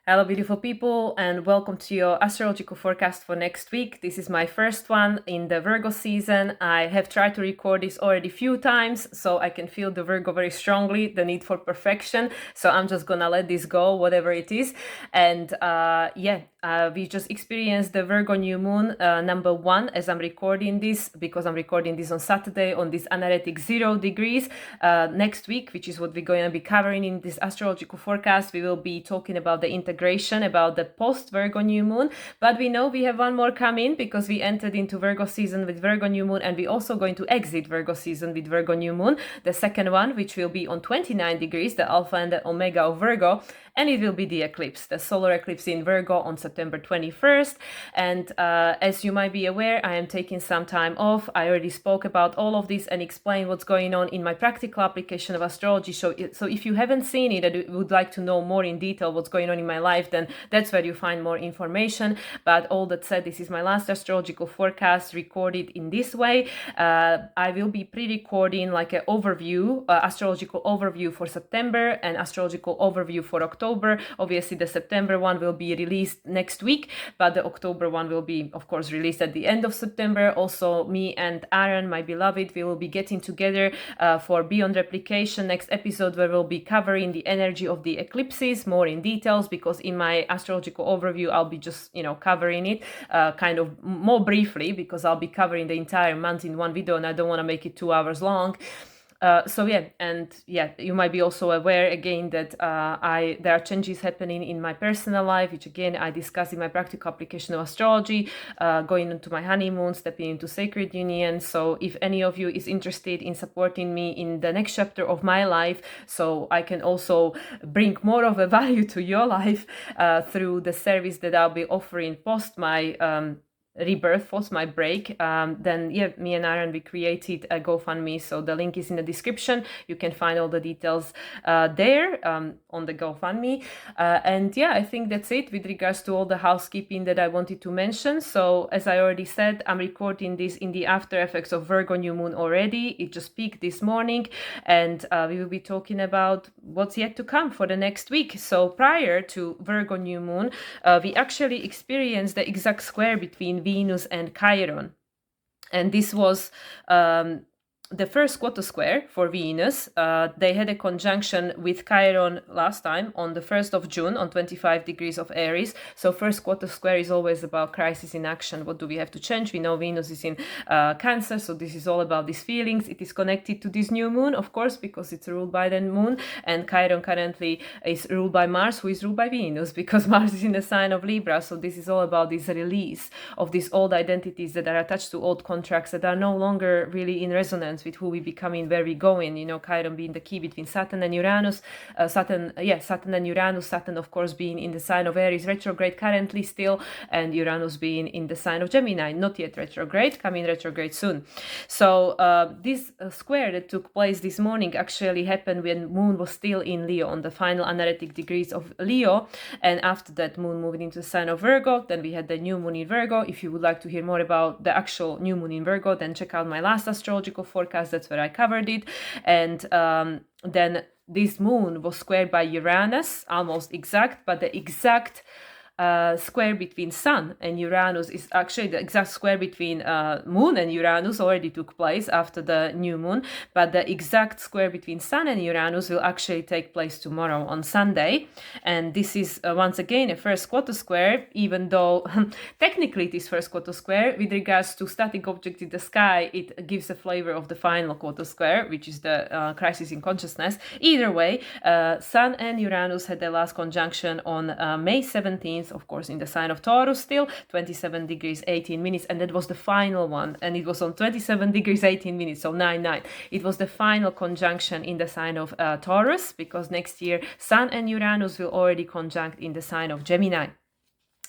Hello, beautiful people, and welcome to your astrological forecast for next week. This is my first one in the Virgo season. I have tried to record this already a few times, so I can feel the Virgo very strongly, the need for perfection. So I'm just gonna let this go, whatever it is. And we just experienced the Virgo new moon number 1 as I'm recording this, because I'm recording this on Saturday on this analytic 0 degrees. Next week, which is what we're going to be covering in this astrological forecast, we will be talking about the integration, about the post-Virgo new moon. But we know we have one more coming because we entered into Virgo season with Virgo new moon, and we're also going to exit Virgo season with Virgo new moon, the second one, which will be on 29 degrees, the alpha and the omega of Virgo. And it will be the eclipse, the solar eclipse in Virgo on September 21st. And as you might be aware, I am taking some time off. I already spoke about all of this and explained what's going on in my practical application of astrology. So if you haven't seen it and would like to know more in detail what's going on in my life, then that's where you find more information. But all that said, this is my last astrological forecast recorded in this way. I will be pre-recording like an overview, astrological overview for September and astrological overview for October. Obviously, the September one will be released next week, but the October one will be, of course, released at the end of September. Also, me and Aaron, my beloved, we will be getting together for Beyond Replication next episode, where we'll be covering the energy of the eclipses more in details, because in my astrological overview, I'll be just, covering it kind of more briefly, because I'll be covering the entire month in one video and I don't want to make it 2 hours long. You might be also aware again that there are changes happening in my personal life, which again I discuss in my practical application of astrology, going into my honeymoon, stepping into sacred union. So if any of you is interested in supporting me in the next chapter of my life, so I can also bring more of a value to your life through the service that I'll be offering post my rebirth, post my break, then me and Aaron, we created a GoFundMe, so the link is in the description. You can find all the details there on the GoFundMe. I think that's it with regards to all the housekeeping that I wanted to mention. So as I already said, I'm recording this in the after effects of Virgo new moon already. It just peaked this morning, and we will be talking about what's yet to come for the next week. So prior to Virgo new moon, we actually experienced the exact square between Venus and Chiron, and this was the first quarter square for Venus. They had a conjunction with Chiron last time on the 1st of June on 25 degrees of Aries. So first quarter square is always about crisis in action. What do we have to change? We know Venus is in Cancer, so this is all about these feelings. It is connected to this new moon, of course, because it's ruled by the moon, and Chiron currently is ruled by Mars, who is ruled by Venus, because Mars is in the sign of Libra. So this is all about this release of these old identities that are attached to old contracts that are no longer really in resonance with who we becoming, where we going. Chiron being the key between Saturn and Uranus. Saturn and Uranus. Saturn, of course, being in the sign of Aries, retrograde currently still, and Uranus being in the sign of Gemini, not yet retrograde, coming retrograde soon. So this square that took place this morning actually happened when Moon was still in Leo, on the final analytic degrees of Leo, and after that Moon moved into the sign of Virgo. Then we had the new moon in Virgo. If you would like to hear more about the actual new moon in Virgo, then check out my last astrological forecast. That's where I covered it. And then this moon was squared by Uranus, almost exact, but the exact square between Sun and Uranus is actually the exact square between Moon and Uranus already took place after the new moon, but the exact square between Sun and Uranus will actually take place tomorrow on Sunday. And this is once again a first quarter square, even though technically it is first quarter square. With regards to static object in the sky, it gives a flavor of the final quarter square, which is the crisis in consciousness. Either way, Sun and Uranus had their last conjunction on May 17th, of course, in the sign of Taurus still, 27 degrees 18 minutes, and that was the final one, and it was on 27 degrees 18 minutes, so 9-9. It was the final conjunction in the sign of Taurus, because next year Sun and Uranus will already conjunct in the sign of Gemini.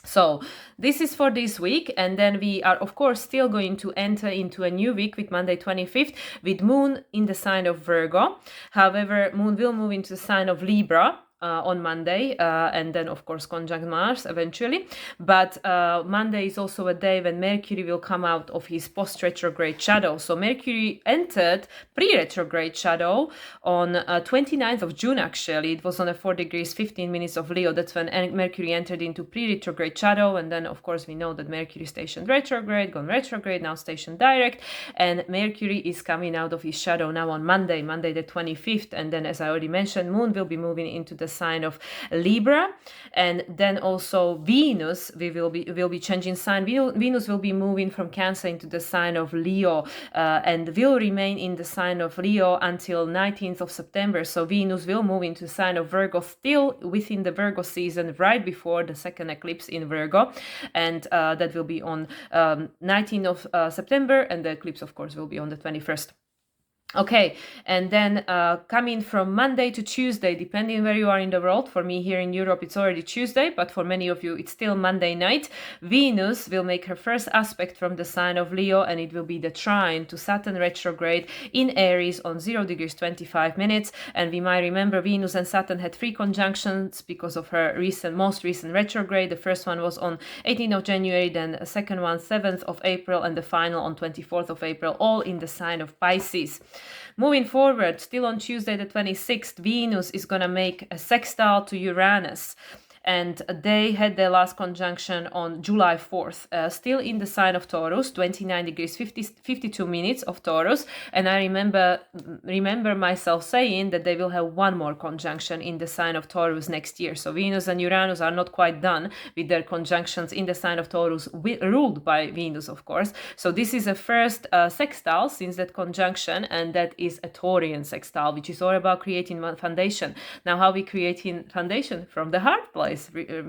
So this is for this week, and then we are of course still going to enter into a new week with Monday 25th with Moon in the sign of Virgo. However, Moon will move into the sign of Libra on Monday, and then of course conjunct Mars eventually. But Monday is also a day when Mercury will come out of his post-retrograde shadow. So Mercury entered pre-retrograde shadow on 29th of June actually. It was on a 4 degrees 15 minutes of Leo. That's when Mercury entered into pre-retrograde shadow, and then of course we know that Mercury stationed retrograde, gone retrograde, now stationed direct, and Mercury is coming out of his shadow now on Monday the 25th, and then as I already mentioned, Moon will be moving into the sign of Libra, and then also Venus will be changing sign. Venus will be moving from Cancer into the sign of Leo, and will remain in the sign of Leo until 19th of September. So Venus will move into the sign of Virgo, still within the Virgo season, right before the second eclipse in Virgo, and that will be on 19th of September, and the eclipse of course will be on the 21st. Okay, and then coming from Monday to Tuesday, depending where you are in the world. For me here in Europe, it's already Tuesday, but for many of you, it's still Monday night. Venus will make her first aspect from the sign of Leo, and it will be the trine to Saturn retrograde in Aries on 0 degrees 25 minutes. And we might remember Venus and Saturn had 3 conjunctions because of her most recent retrograde. The first one was on 18th of January, then a second one 7th of April, and the final on 24th of April, all in the sign of Pisces. Moving forward, still on Tuesday the 26th, Venus is going to make a sextile to Uranus. And they had their last conjunction on July 4th, still in the sign of Taurus, 29 degrees 52 minutes of Taurus. And I remember myself saying that they will have one more conjunction in the sign of Taurus next year. So Venus and Uranus are not quite done with their conjunctions in the sign of Taurus, ruled by Venus, of course. So this is a first sextile since that conjunction, and that is a Taurian sextile, which is all about creating one foundation. Now, how we creating foundation? From the heart place.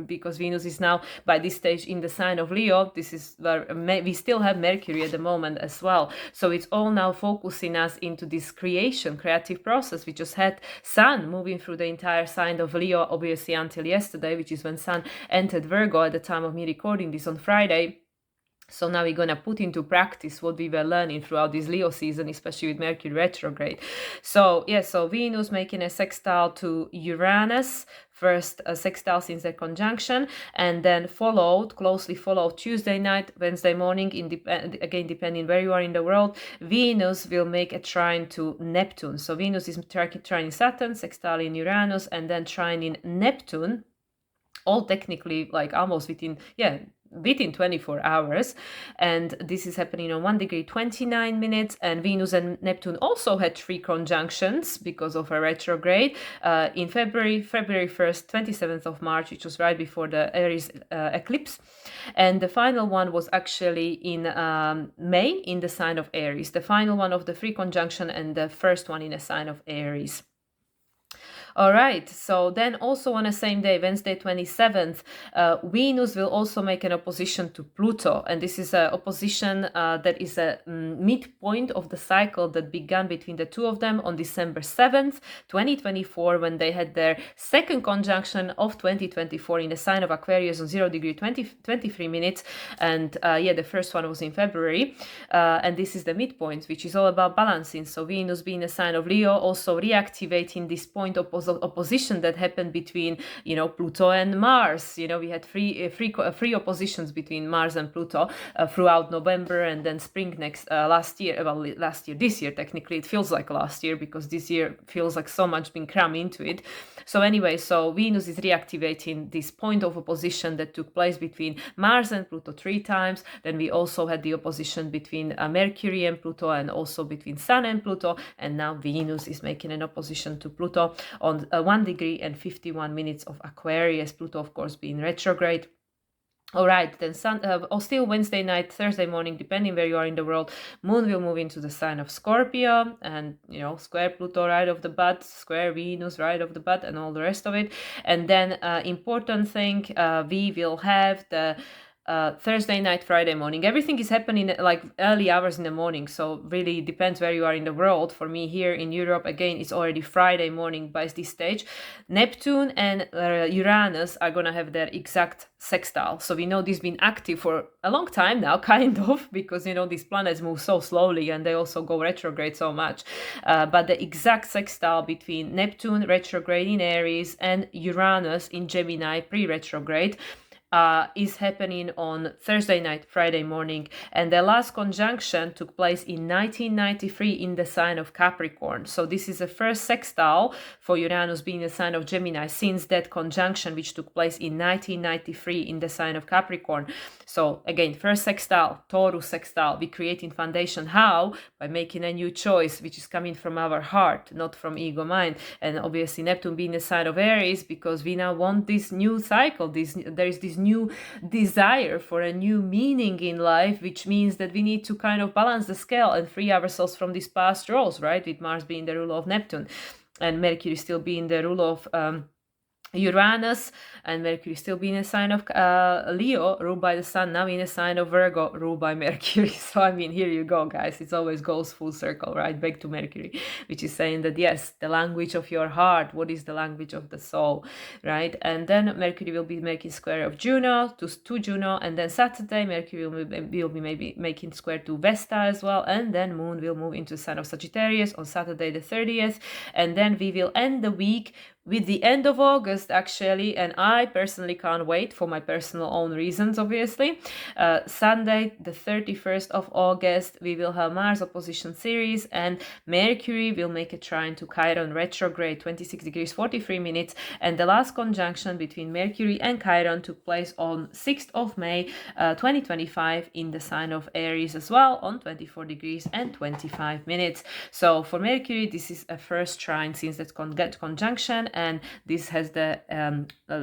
Because Venus is now by this stage in the sign of Leo. This is where we still have Mercury at the moment as well. So it's all now focusing us into this creative process. We just had Sun moving through the entire sign of Leo, obviously until yesterday, which is when Sun entered Virgo at the time of me recording this on Friday. So now we're going to put into practice what we were learning throughout this Leo season, especially with Mercury retrograde. So so Venus making a sextile to Uranus, first a sextile since their conjunction, and then closely followed Tuesday night, Wednesday morning, again depending where you are in the world, Venus will make a trine to Neptune. So Venus is trining Saturn, sextile in Uranus, and then trining Neptune, all technically like almost within 24 hours, and this is happening on 1 degree 29 minutes. And Venus and Neptune also had 3 conjunctions because of a retrograde in February 1st, 27th of March, which was right before the Aries eclipse, and the final one was actually in May in the sign of Aries, the final one of the 3 conjunction, and the first one in a sign of Aries. All right, so then also on the same day, Wednesday 27th, Venus will also make an opposition to Pluto. And this is an opposition that is a midpoint of the cycle that began between the two of them on December 7th, 2024, when they had their second conjunction of 2024 in the sign of Aquarius on 0 degree 23 minutes. And the first one was in February. And this is the midpoint, which is all about balancing. So Venus being a sign of Leo, also reactivating this point of opposition that happened between Pluto and Mars. We had three oppositions between Mars and Pluto throughout November, and then spring this year technically it feels like last year, because this year feels like so much been crammed into it. So anyway, so Venus is reactivating this point of opposition that took place between Mars and Pluto 3 times. Then we also had the opposition between Mercury and Pluto, and also between Sun and Pluto, and now Venus is making an opposition to Pluto on 1 degree and 51 minutes of Aquarius, Pluto of course being retrograde. All right, then still Wednesday night, Thursday morning, depending where you are in the world, Moon will move into the sign of Scorpio, and square Pluto right off the bat, square Venus right off the bat, and all the rest of it. And then important thing, we will have the Thursday night, Friday morning. Everything is happening like early hours in the morning. So really depends where you are in the world. For me here in Europe, again, it's already Friday morning by this stage. Neptune and Uranus are going to have their exact sextile. So we know this has been active for a long time now, kind of, because, you know, these planets move so slowly and they also go retrograde so much. But the exact sextile between Neptune retrograde in Aries and Uranus in Gemini pre-retrograde is happening on Thursday night, Friday morning. And the last conjunction took place in 1993 in the sign of Capricorn. So this is the first sextile for Uranus being the sign of Gemini since that conjunction, which took place in 1993 in the sign of Capricorn. So again, first sextile, Taurus sextile, we creating foundation. How? By making a new choice, which is coming from our heart, not from ego mind. And obviously Neptune being the sign of Aries, because we now want this new cycle. There is this new desire for a new meaning in life, which means that we need to kind of balance the scale and free ourselves from these past roles, right? With Mars being the ruler of Neptune and Mercury still being the ruler of Uranus, and Mercury still being a sign of Leo, ruled by the Sun, now in a sign of Virgo, ruled by Mercury. So, I mean, here you go, guys. It always goes full circle, right? Back to Mercury, which is saying that, yes, the language of your heart, what is the language of the soul, right? And then Mercury will be making square of Juno, to Juno, and then Saturday, Mercury will be maybe making square to Vesta as well, and then Moon will move into the sign of Sagittarius on Saturday the 30th, and then we will end the week with the end of August, actually, and I personally can't wait for my personal own reasons, obviously. Sunday, the 31st of August, we will have Mars opposition series, and Mercury will make a trine to Chiron retrograde, 26 degrees 43 minutes, and the last conjunction between Mercury and Chiron took place on 6th of May, 2025, in the sign of Aries as well, on 24 degrees and 25 minutes. So for Mercury, this is a first trine since that conjunction, and this has the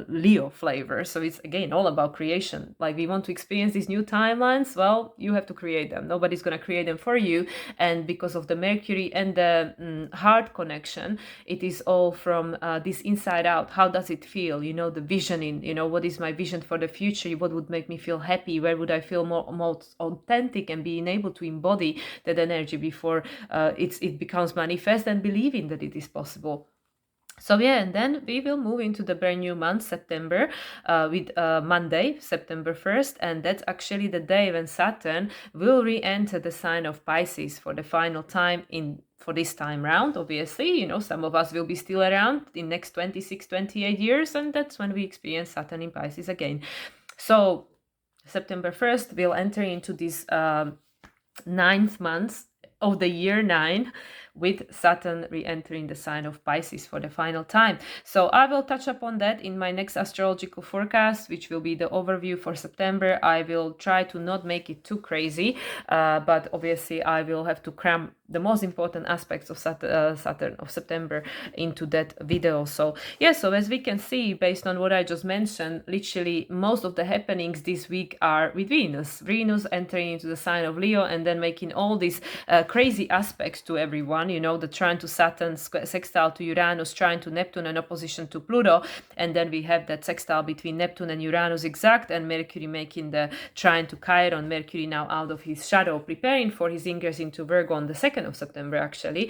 Leo flavor. So it's again all about creation. Like, we want to experience these new timelines. Well, you have to create them. Nobody's going to create them for you. And because of the Mercury and the heart connection, it is all from this inside out. How does it feel? You know, the visioning, you know, what is my vision for the future? What would make me feel happy? Where would I feel more authentic and being able to embody that energy before it becomes manifest, and believing that it is possible. So yeah, and then we will move into the brand new month, September, with Monday, September 1st, and that's actually the day when Saturn will re-enter the sign of Pisces for the final time for this time round. Obviously, you know, some of us will be still around in next 26, 28 years, and that's when we experience Saturn in Pisces again. So September 1st, we'll enter into this 9th month of the year 9, with Saturn re-entering the sign of Pisces for the final time. So I will touch upon that in my next astrological forecast, which will be the overview for September. I will try to not make it too crazy, but obviously I will have to cram the most important aspects of Saturn of September into that video. So yeah, so as we can see, based on what I just mentioned, literally most of the happenings this week are with Venus entering into the sign of Leo, and then making all these crazy aspects to everyone. You know, the trine to Saturn, sextile to Uranus, trine to Neptune, and opposition to Pluto. And then we have that sextile between Neptune and Uranus exact, and Mercury making the trine to Chiron. Mercury now out of his shadow, preparing for his ingress into Virgo on the 2nd of September, actually,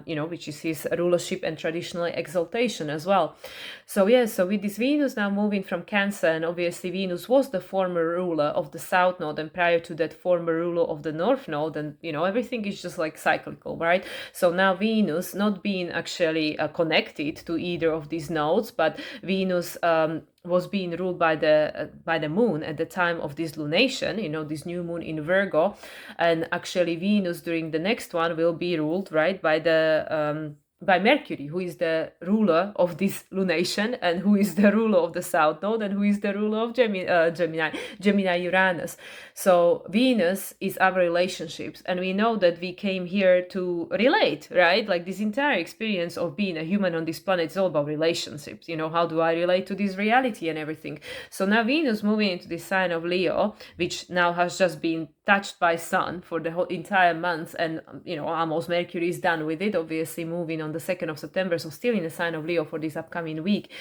you know, which is his rulership and traditional exaltation as well. So yeah, so with this Venus now moving from Cancer, and obviously Venus was the former ruler of the South Node, and prior to that former ruler of the North Node, and you know, everything is just like cyclical, right? So now Venus not being actually connected to either of these nodes, but Venus was being ruled by the moon at the time of this lunation, you know, this new moon in Virgo, and actually Venus during the next one will be ruled, right, by Mercury, who is the ruler of this lunation, and who is the ruler of the South Node, and who is the ruler of Gemini Uranus. So Venus is our relationships, and we know that we came here to relate, right? Like, this entire experience of being a human on this planet is all about relationships. You know, how do I relate to this reality and everything? So now Venus moving into the sign of Leo, which now has just been touched by Sun for the whole entire month, and you know, almost Mercury is done with it, obviously moving on the 2nd of September, so still in the sign of Leo for this upcoming week.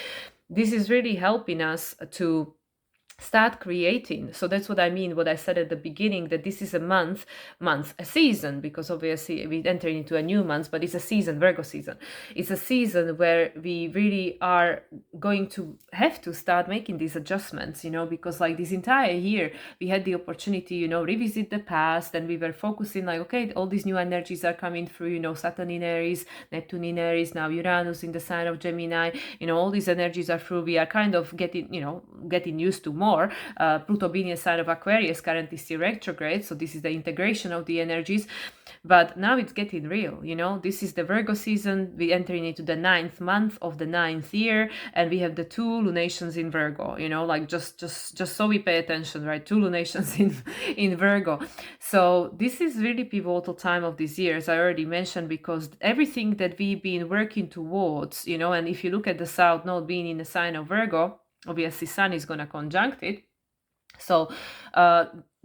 This is really helping us to start creating. So that's what I mean, what I said at the beginning, that this is a a season, because obviously we enter into a new month, but it's a season, Virgo season. It's a season where we really are going to have to start making these adjustments, because like this entire year we had the opportunity, revisit the past, and we were focusing like, okay, all these new energies are coming through, Saturn in Aries, Neptune in Aries, now Uranus in the sign of Gemini, all these energies are through. We are kind of getting used to more. Pluto being a sign of Aquarius, currently still retrograde, so this is the integration of the energies. But now it's getting real, this is the Virgo season. We entering into the 9th month of the 9th year, and we have the 2 lunations in Virgo, like just so we pay attention, right? 2 lunations in Virgo. So this is really pivotal time of this year, as I already mentioned, because everything that we've been working towards, and if you look at the South Node being in the sign of Virgo, obviously Sun is going to conjunct it. So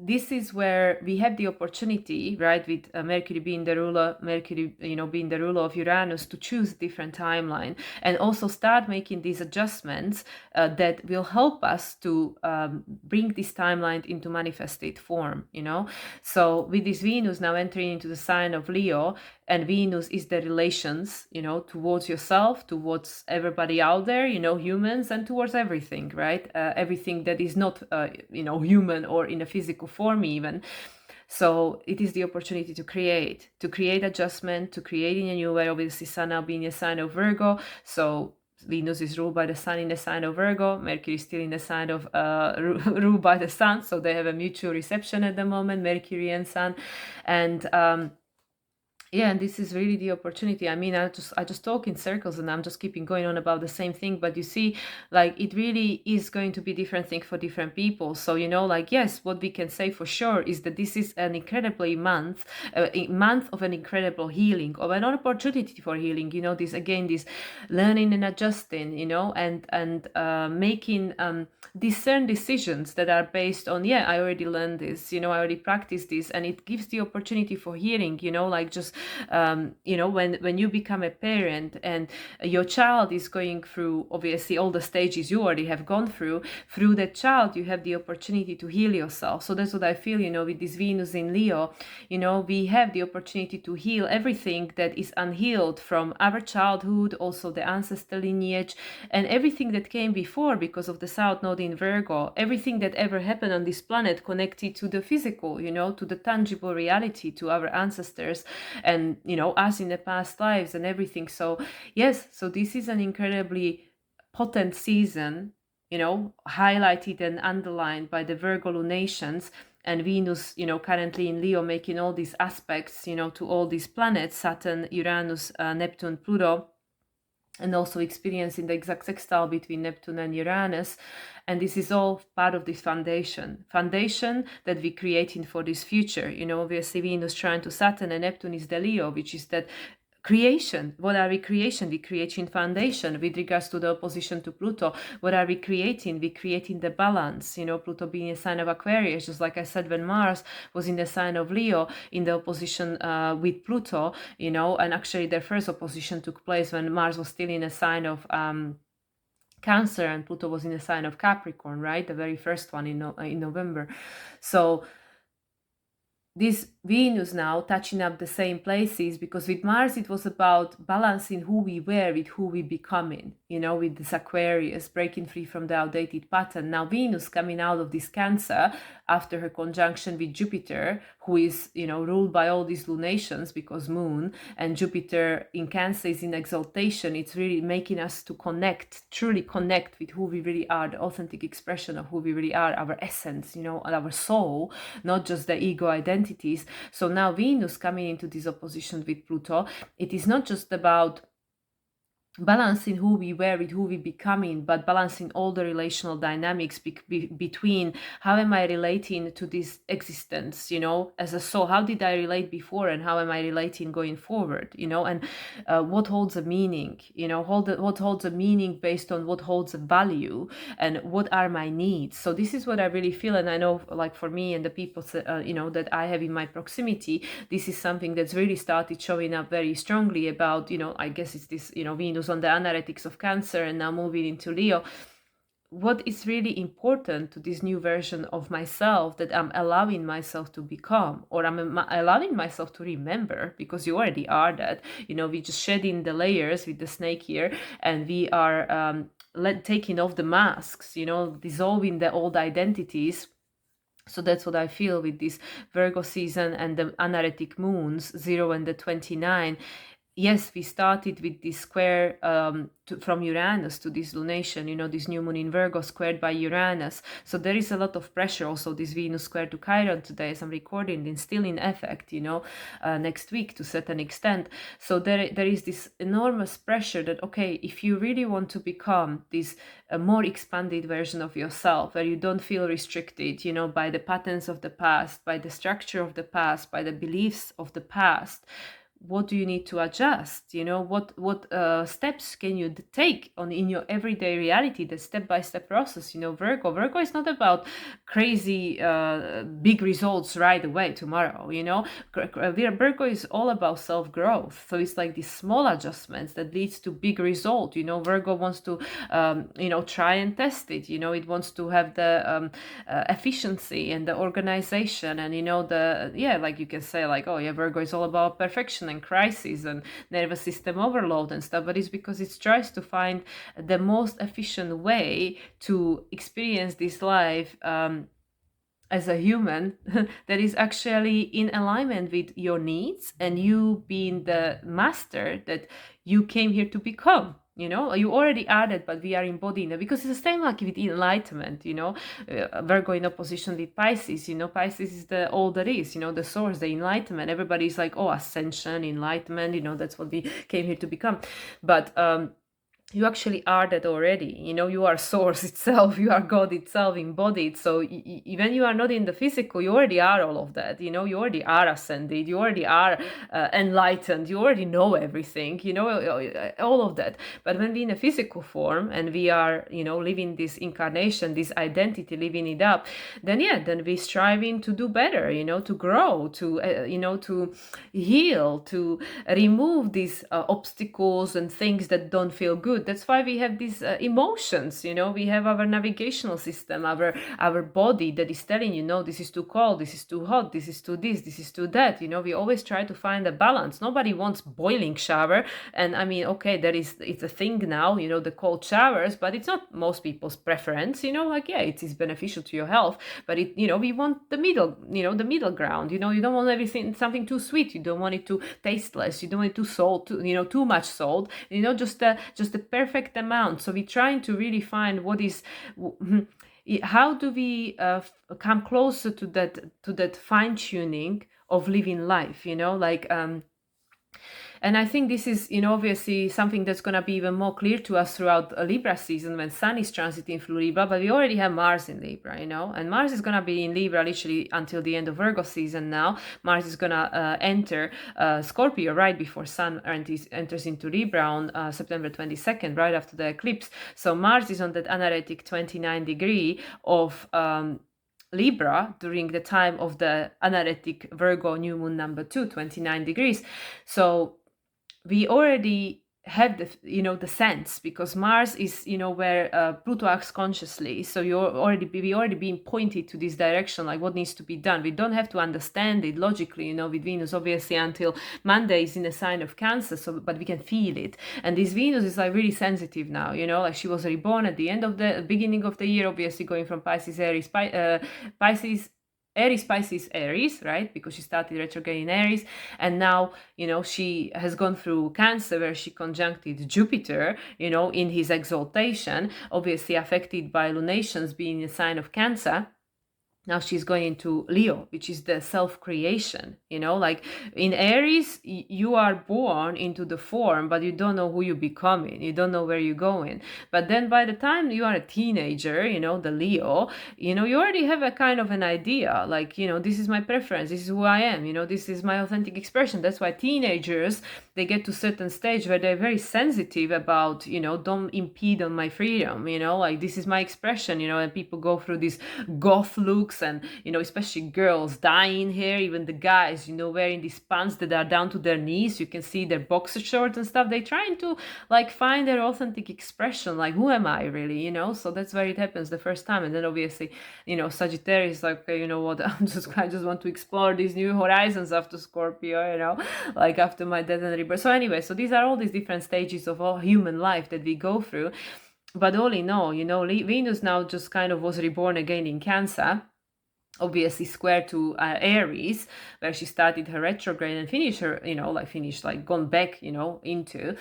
this is where we have the opportunity, right, with Mercury being the ruler, being the ruler of Uranus, to choose a different timeline and also start making these adjustments that will help us to bring this timeline into manifested form, So with this Venus now entering into the sign of Leo, and Venus is the relations, towards yourself, towards everybody out there, humans, and towards everything, right? Everything that is not, human or in a physical form even. So it is the opportunity to create adjustment, to create in a new way. Obviously, Sun now being a sign of Virgo, so Venus is ruled by the Sun in the sign of Virgo. Mercury is still in the sign of ruled by the Sun, so they have a mutual reception at the moment, Mercury and Sun, and yeah, and this is really the opportunity. I mean, I just talk in circles and I'm just keeping going on about the same thing, but you see, like, it really is going to be different thing for different people. So, like, yes, what we can say for sure is that this is an incredibly month of an incredible healing, of an opportunity for healing, this learning and adjusting, and making discern decisions that are based on, yeah, I already learned this, I already practiced this, and it gives the opportunity for healing, like just when you become a parent and your child is going through obviously all the stages you already have gone through that child, you have the opportunity to heal yourself. So that's what I feel, with this Venus in Leo, we have the opportunity to heal everything that is unhealed from our childhood, also the ancestral lineage and everything that came before, because of the South Node in Virgo, everything that ever happened on this planet connected to the physical, to the tangible reality, to our ancestors and us in the past lives and everything. So yes, so this is an incredibly potent season, highlighted and underlined by the Virgo lunations and Venus, currently in Leo, making all these aspects, to all these planets, Saturn, Uranus, Neptune, Pluto, and also experiencing the exact sextile between Neptune and Uranus. And this is all part of this foundation that we're creating for this future. Obviously Venus trying to Saturn and Neptune is the Leo, which is that creation. What are we creating? We're creating foundation. With regards to the opposition to Pluto, what are we creating? We're creating the balance. Pluto being a sign of Aquarius, just like I said, when Mars was in the sign of Leo in the opposition with Pluto, and actually their first opposition took place when Mars was still in a sign of Cancer and Pluto was in the sign of Capricorn, right? The very first one in November. So this Venus now touching up the same places, because with Mars it was about balancing who we were with who we becoming, with this Aquarius, breaking free from the outdated pattern. Now Venus coming out of this Cancer after her conjunction with Jupiter, who is, ruled by all these lunations, because Moon and Jupiter in Cancer is in exaltation. It's really making us to truly connect with who we really are, the authentic expression of who we really are, our essence, our soul, not just the ego identities. So now Venus coming into this opposition with Pluto, it is not just about balancing who we were with who we becoming, but balancing all the relational dynamics between how am I relating to this existence, as a soul, how did I relate before and how am I relating going forward, and what holds a meaning, what holds a meaning based on what holds a value and what are my needs. So this is what I really feel, and I know, like, for me and the people that I have in my proximity, this is something that's really started showing up very strongly about, I guess it's this, Venus on the analytics of Cancer and now moving into Leo. what is really important to this new version of myself that I'm allowing myself to become, or I'm allowing myself to remember, because you already are that. We just shedding the layers with the snake here, and we are taking off the masks, dissolving the old identities. So that's what I feel with this Virgo season and the anaretic moons, 0 and the 29. Yes, we started with this square from Uranus to this lunation, this new moon in Virgo squared by Uranus. So there is a lot of pressure. Also, this Venus square to Chiron today, as I'm recording, and still in effect, next week to a certain extent. So there is this enormous pressure that, okay, if you really want to become this more expanded version of yourself, where you don't feel restricted, by the patterns of the past, by the structure of the past, by the beliefs of the past, what do you need to adjust? What steps can you take in your everyday reality, the step-by-step process? Virgo is not about crazy big results right away tomorrow. Virgo is all about self-growth. So it's like these small adjustments that leads to big result. Virgo wants to try and test it. It wants to have the efficiency and the organization, and like you can say, like, oh yeah, Virgo is all about perfection and crisis and nervous system overload and stuff, but it's because it tries to find the most efficient way to experience this life as a human that is actually in alignment with your needs, and you being the master that you came here to become. You already are that, but we are embodying it, because it's the same like with enlightenment. Virgo in opposition with Pisces. Pisces is all there is. The source, the enlightenment. Everybody's like, oh, ascension, enlightenment. That's what we came here to become. But you actually are that already. You are source itself, you are God itself embodied. So even you are not in the physical, you already are all of that. You already are ascended, you already are enlightened, you already know everything, all of that. But when we're in a physical form and we are, living this incarnation, this identity, living it up, then we're striving to do better, to grow, to to heal, to remove these obstacles and things that don't feel good. That's why we have these emotions. We have our navigational system, our body that is telling this is too cold, this is too hot, this is too this is too that. We always try to find a balance. Nobody wants boiling shower, and I mean, okay, it's a thing now, the cold showers, but it's not most people's preference. It is beneficial to your health, but we want the middle ground. You don't want something too sweet, you don't want it too tasteless, you don't want it too salt, too much salt, just the perfect amount. So we're trying to really find what is, how do we come closer to that fine-tuning of living life, and I think this is, obviously something that's going to be even more clear to us throughout a Libra season when Sun is transiting through Libra, but we already have Mars in Libra, and Mars is going to be in Libra literally until the end of Virgo season now. Mars is going to enter Scorpio right before Sun enters into Libra on September 22nd, right after the eclipse. So Mars is on that anaretic 29 degree of Libra during the time of the anaretic Virgo new moon number 2, 29 degrees. So we already have the sense, because Mars is where Pluto acts consciously. So we already being pointed to this direction, like what needs to be done. We don't have to understand it logically, with Venus obviously until Monday is in a sign of Cancer. So but we can feel it, and this Venus is like really sensitive now. Like she was reborn at the end of the beginning of the year, obviously going from Pisces, Aries, Pisces, Aries, right? Because she started retrograde in Aries, and now, she has gone through Cancer, where she conjuncted Jupiter, in his exaltation, obviously affected by lunations being a sign of Cancer. Now she's going into Leo, which is the self-creation, like in Aries, you are born into the form, but you don't know who you're becoming. You don't know where you're going. But then by the time you are a teenager, the Leo, you already have a kind of an idea, like, this is my preference. This is who I am. This is my authentic expression. That's why teenagers, they get to a certain stage where they're very sensitive about, don't impede on my freedom, like this is my expression, and people go through this goth look, looks, and especially girls dyeing hair, even the guys wearing these pants that are down to their knees. You can see their boxer shorts and stuff. They're trying to like find their authentic expression, like who am I really, so that's where it happens the first time. And then obviously Sagittarius, like, okay, you know what, I just want to explore these new horizons after Scorpio, like after my death and rebirth. So anyway, so these are all these different stages of all human life that we go through. But all in all, Venus now just kind of was reborn again in Cancer, obviously square to Aries, where she started her retrograde and gone back, into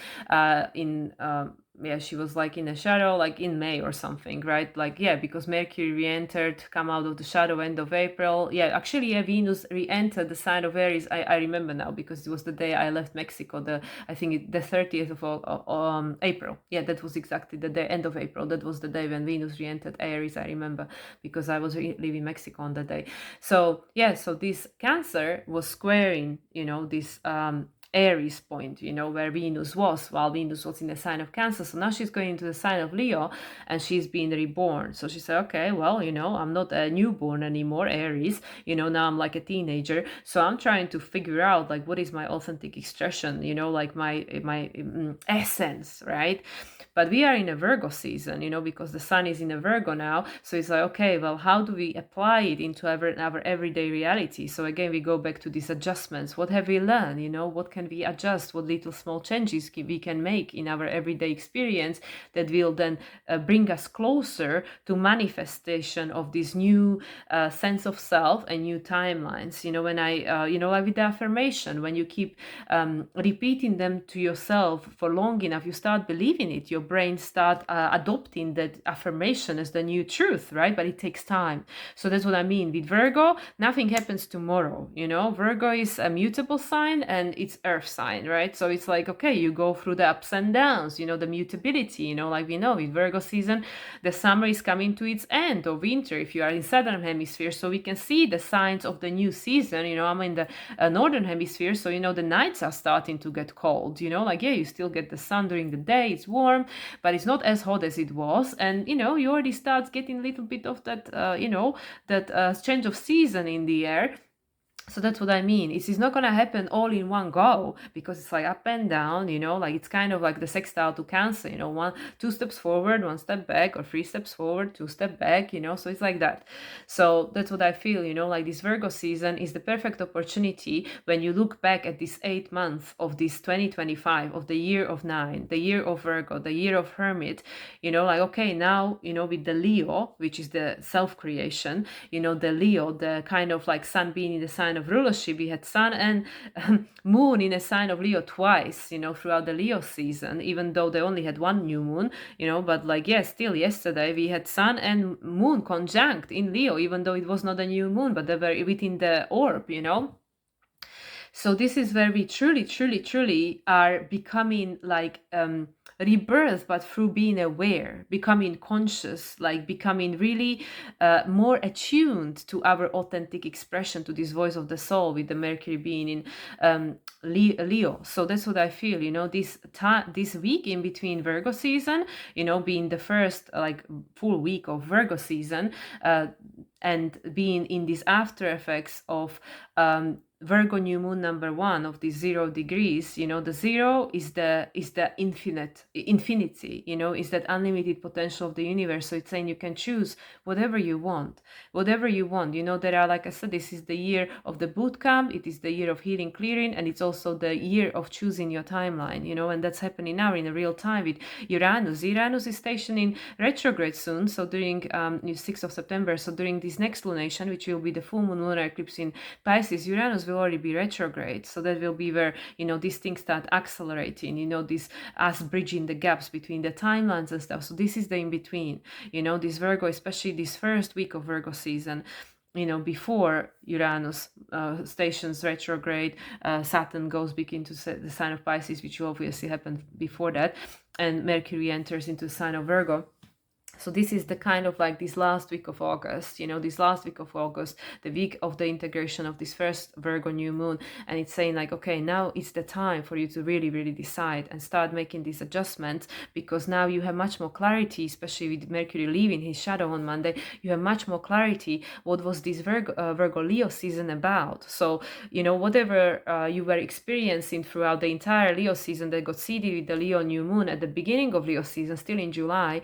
she was like in a shadow, like in May or something, right? Like, yeah, because Mercury re-entered, come out of the shadow end of April. Yeah, actually, Venus re-entered the sign of Aries. I remember now, because it was the day I left Mexico, the 30th of April. Yeah, that was exactly the day, end of April. That was the day when Venus re-entered Aries, I remember, because I was leaving Mexico on that day. So, yeah, so this Cancer was squaring, this Aries point, where Venus was, while Venus was in the sign of Cancer. So now she's going into the sign of Leo, and she's being reborn. So she said, okay, well, I'm not a newborn anymore, Aries, now I'm like a teenager. So I'm trying to figure out, like, what is my authentic expression, like my essence, right? But we are in a Virgo season, because the sun is in a Virgo now. So it's like, okay, well, how do we apply it into our everyday reality? So again, we go back to these adjustments. What have we learned? What can we adjust? What little small changes we can make in our everyday experience that will then bring us closer to manifestation of this new sense of self and new timelines. When like with the affirmation, when you keep repeating them to yourself for long enough, you start believing it. Your brain start adopting that affirmation as the new truth, right? But it takes time. So that's what I mean with Virgo. Nothing happens tomorrow. Virgo is a mutable sign, and it's earth sign, right? So it's like, okay, you go through the ups and downs, the mutability, like we know with Virgo season, the summer is coming to its end, or winter if you are in southern hemisphere. So we can see the signs of the new season. I'm in the northern hemisphere, so the nights are starting to get cold. Like, yeah, you still get the sun during the day, it's warm, but it's not as hot as it was. And you already start getting a little bit of that that change of season in the air. So that's what I mean. It's not going to happen all in one go, because it's like up and down, like it's kind of like the sextile to Cancer, 2 steps forward, 1 step back, or 3 steps forward, 2 step back, so it's like that. So that's what I feel, like this Virgo season is the perfect opportunity when you look back at this 8 months of this 2025, of the year of 9, the year of Virgo, the year of Hermit, like, okay, now, with the Leo, which is the self-creation, the Leo, the kind of like sun being in the sign of rulership. We had sun and moon in a sign of Leo twice, throughout the Leo season, even though they only had 1 new moon, but like, yeah, still yesterday we had sun and moon conjunct in Leo, even though it was not a new moon, but they were within the orb, So this is where we truly are becoming like rebirth, but through being aware, becoming conscious, like becoming really more attuned to our authentic expression, to this voice of the soul, with the Mercury being in Leo. So that's what I feel, this week in between Virgo season, being the first like full week of Virgo season, and being in these after effects of Virgo new moon number 1 of the 0 degrees. The 0 is the infinity, is that unlimited potential of the universe. So it's saying you can choose whatever you want. There are, like I said, this is the year of the boot camp, it is the year of healing, clearing, and it's also the year of choosing your timeline, and that's happening now in real time with Uranus. Uranus is stationed in retrograde soon, so during 6th of September, so during this next lunation, which will be the full moon lunar eclipse in Pisces, Uranus will already be retrograde. So that will be where, these things start accelerating, this us bridging the gaps between the timelines and stuff. So this is the in-between, this Virgo, especially this first week of Virgo season, before Uranus stations retrograde, Saturn goes back into the sign of Pisces, which will obviously happen before that, and Mercury enters into the sign of Virgo. So this is the kind of like this last week of August, this last week of August, the week of the integration of this first Virgo new moon. And it's saying like, okay, now it's the time for you to really, really decide and start making these adjustments, because now you have much more clarity, especially with Mercury leaving his shadow on Monday. You have much more clarity what was this Virgo Leo season about. So, whatever you were experiencing throughout the entire Leo season that got seeded with the Leo new moon at the beginning of Leo season, still in July,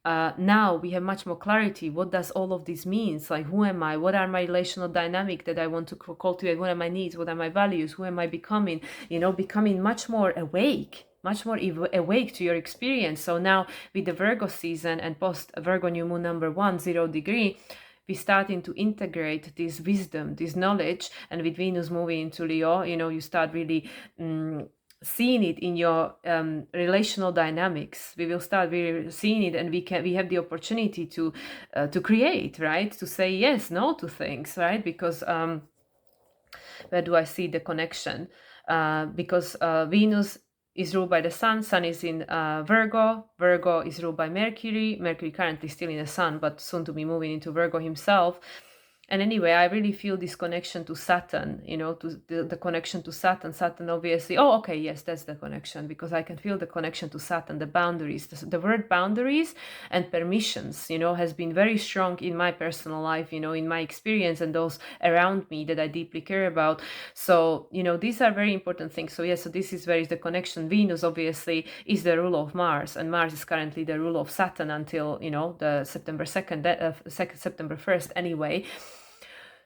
now we have much more clarity. What does all of this mean? Like, who am I? What are my relational dynamic that I want to cultivate? What are my needs? What are my values? Who am I becoming? Becoming much more awake, awake to your experience. So now with the Virgo season and post Virgo new moon number 1, 0 degree, we're starting to integrate this wisdom, this knowledge. And with Venus moving into Leo, you start really seeing it in your relational dynamics. We will start really seeing it, and we have the opportunity to create, right? To say yes, no to things, right? Because where do I see the connection? Because Venus is ruled by the Sun is in Virgo is ruled by Mercury currently still in the Sun, but soon to be moving into Virgo himself. And anyway, I really feel this connection to Saturn, to the connection to Saturn obviously. Oh, okay, yes, that's the connection, because I can feel the connection to Saturn, the boundaries. The word boundaries and permissions, has been very strong in my personal life, in my experience and those around me that I deeply care about. So, these are very important things. So, so this is where is the connection. Venus, obviously, is the ruler of Mars, and Mars is currently the ruler of Saturn until, the September 2nd, September 1st anyway.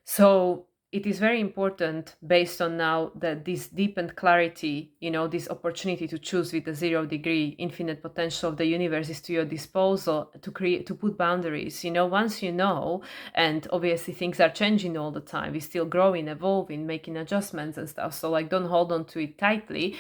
So it is very important, based on now that this deepened clarity, this opportunity to choose with the 0 degree infinite potential of the universe is to your disposal, to put boundaries. Once and obviously things are changing all the time. We're still growing, evolving, making adjustments and stuff. So like, don't hold on to it tightly.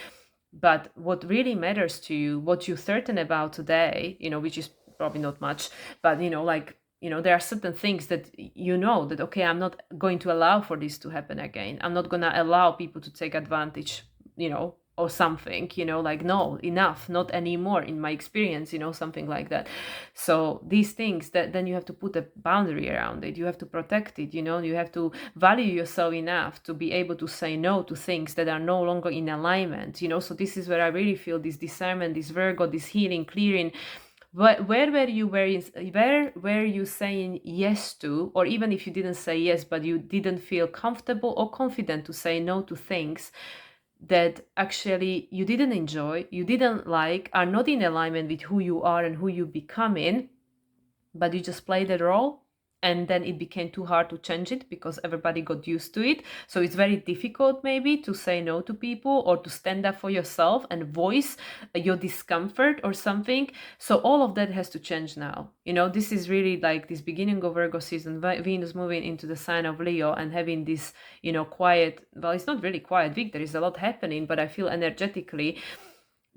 But what really matters to you, what you're certain about today, which is probably not much, but there are certain things that that, okay, I'm not going to allow for this to happen again. I'm not going to allow people to take advantage, or something, like, no, enough, not anymore, in my experience, something like that. So these things, that then you have to put a boundary around it. You have to protect it, you have to value yourself enough to be able to say no to things that are no longer in alignment, So this is where I really feel this discernment, this Virgo, this healing, clearing. Where were you saying yes to, or even if you didn't say yes, but you didn't feel comfortable or confident to say no to things that actually you didn't enjoy, you didn't like, are not in alignment with who you are and who you becoming, but you just played the role, and then it became too hard to change it because everybody got used to it. So it's very difficult maybe to say no to people, or to stand up for yourself and voice your discomfort or something. So all of that has to change now. This is really like this beginning of Virgo season, Venus moving into the sign of Leo and having this, quiet, well, it's not really quiet week. There is a lot happening, but I feel energetically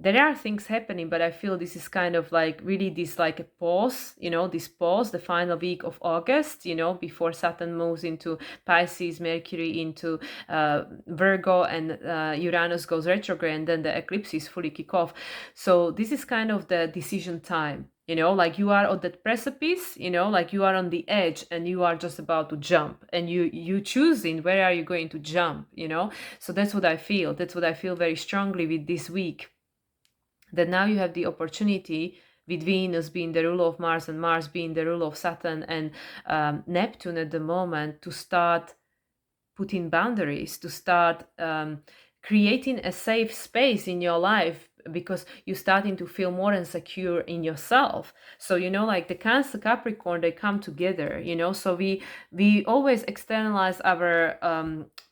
there are things happening, but I feel this is kind of like really this like a pause, this pause, the final week of August, before Saturn moves into Pisces, Mercury into Virgo, and Uranus goes retrograde, and then the eclipses fully kick off. So this is kind of the decision time, like you are on that precipice, like you are on the edge and you are just about to jump, and you choosing where are you going to jump, So that's what I feel. That's what I feel very strongly with this week. That now you have the opportunity, with Venus being the ruler of Mars and Mars being the ruler of Saturn and Neptune at the moment, to start putting boundaries, to start creating a safe space in your life, because you're starting to feel more insecure in yourself. So like the Cancer, Capricorn, they come together, so we always externalize our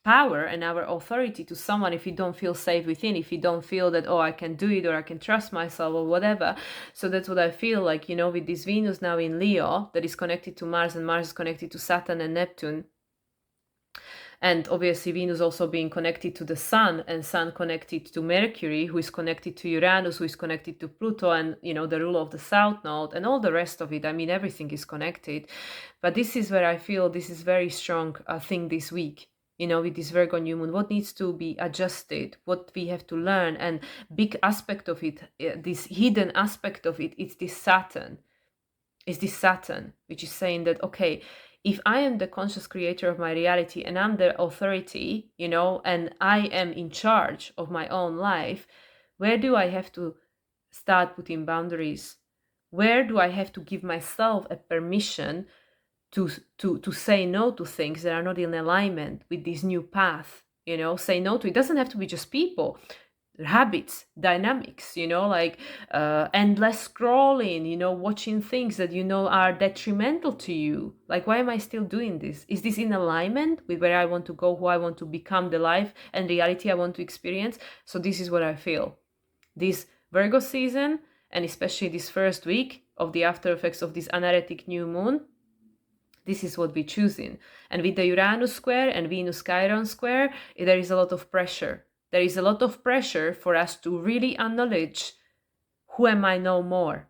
power and our authority to someone if you don't feel safe within, if you don't feel that, oh, I can do it, or I can trust myself, or whatever. So that's what I feel like, with this Venus now in Leo that is connected to Mars, and Mars is connected to Saturn and Neptune. And obviously Venus also being connected to the Sun, and Sun connected to Mercury, who is connected to Uranus, who is connected to Pluto, and the ruler of the South Node, and all the rest of it. I mean, everything is connected. But this is where I feel this is very strong thing this week, with this Virgo new moon. What needs to be adjusted, what we have to learn, and big aspect of it, this hidden aspect of it, it's this Saturn. is this Saturn, which is saying that, okay, if I am the conscious creator of my reality and I'm the authority, and I am in charge of my own life, where do I have to start putting boundaries? Where do I have to give myself a permission to say no to things that are not in alignment with this new path? Say no to it. Doesn't have to be just people, habits, dynamics, like endless scrolling, watching things that are detrimental to you. Like, why am I still doing this? Is this in alignment with where I want to go, who I want to become, the life and reality I want to experience? So this is what I feel. This Virgo season, and especially this first week of the after effects of this anaretic new moon, this is what we're choosing. And with the Uranus square and Venus Chiron square, there is a lot of pressure. There is a lot of pressure for us to really acknowledge who am I no more,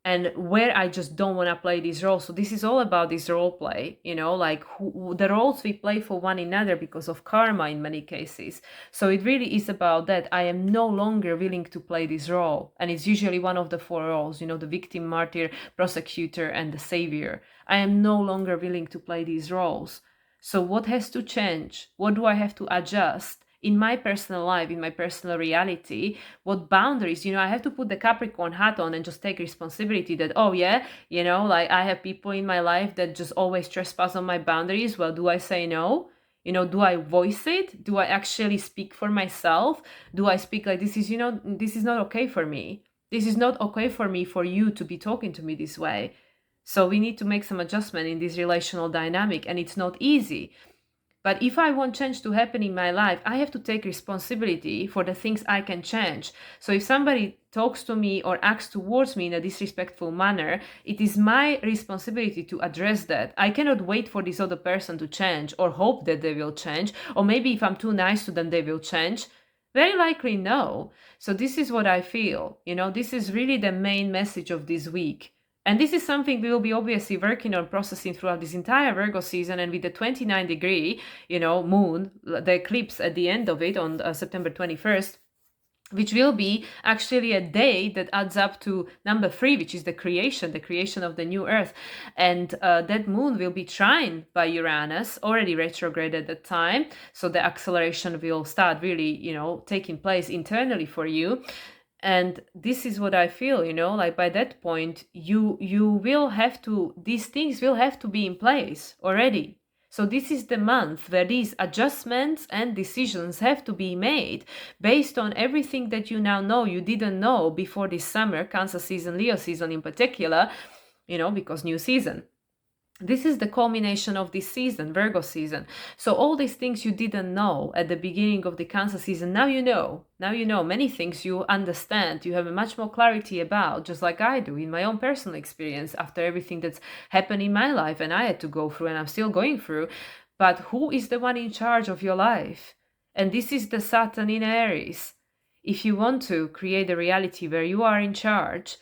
and where I just don't want to play this role. So this is all about this role play, like the roles we play for one another because of karma in many cases. So it really is about that. I am no longer willing to play this role. And it's usually one of the four roles, the victim, martyr, prosecutor, and the savior. I am no longer willing to play these roles. So what has to change? What do I have to adjust in my personal life, in my personal reality? What boundaries? I have to put the Capricorn hat on and just take responsibility that, oh yeah, like I have people in my life that just always trespass on my boundaries. Well, do I say no? Do I voice it? Do I actually speak for myself? Do I speak like, this is not okay for me. This is not okay for me, for you to be talking to me this way. So we need to make some adjustment in this relational dynamic, and it's not easy. But if I want change to happen in my life, I have to take responsibility for the things I can change. So if somebody talks to me or acts towards me in a disrespectful manner, it is my responsibility to address that. I cannot wait for this other person to change or hope that they will change. Or maybe if I'm too nice to them, they will change. Very likely no. So this is what I feel. This is really the main message of this week. And this is something we will be obviously working on processing throughout this entire Virgo season. And with the 29-degree, moon, the eclipse at the end of it on September 21st, which will be actually a day that adds up to number 3, which is the creation of the new earth. And that moon will be trine by Uranus, already retrograde at that time. So the acceleration will start really, taking place internally for you. And this is what I feel, like by that point, you will have to, these things will have to be in place already. So this is the month where these adjustments and decisions have to be made based on everything that you now know you didn't know before this summer, Cancer season, Leo season in particular, because new season. This is the culmination of this season, Virgo season. So all these things you didn't know at the beginning of the Cancer season, now you know. Now you know many things, you understand, you have a much more clarity about, just like I do in my own personal experience after everything that's happened in my life and I had to go through and I'm still going through. But who is the one in charge of your life? And this is the Saturn in Aries. If you want to create a reality where you are in charge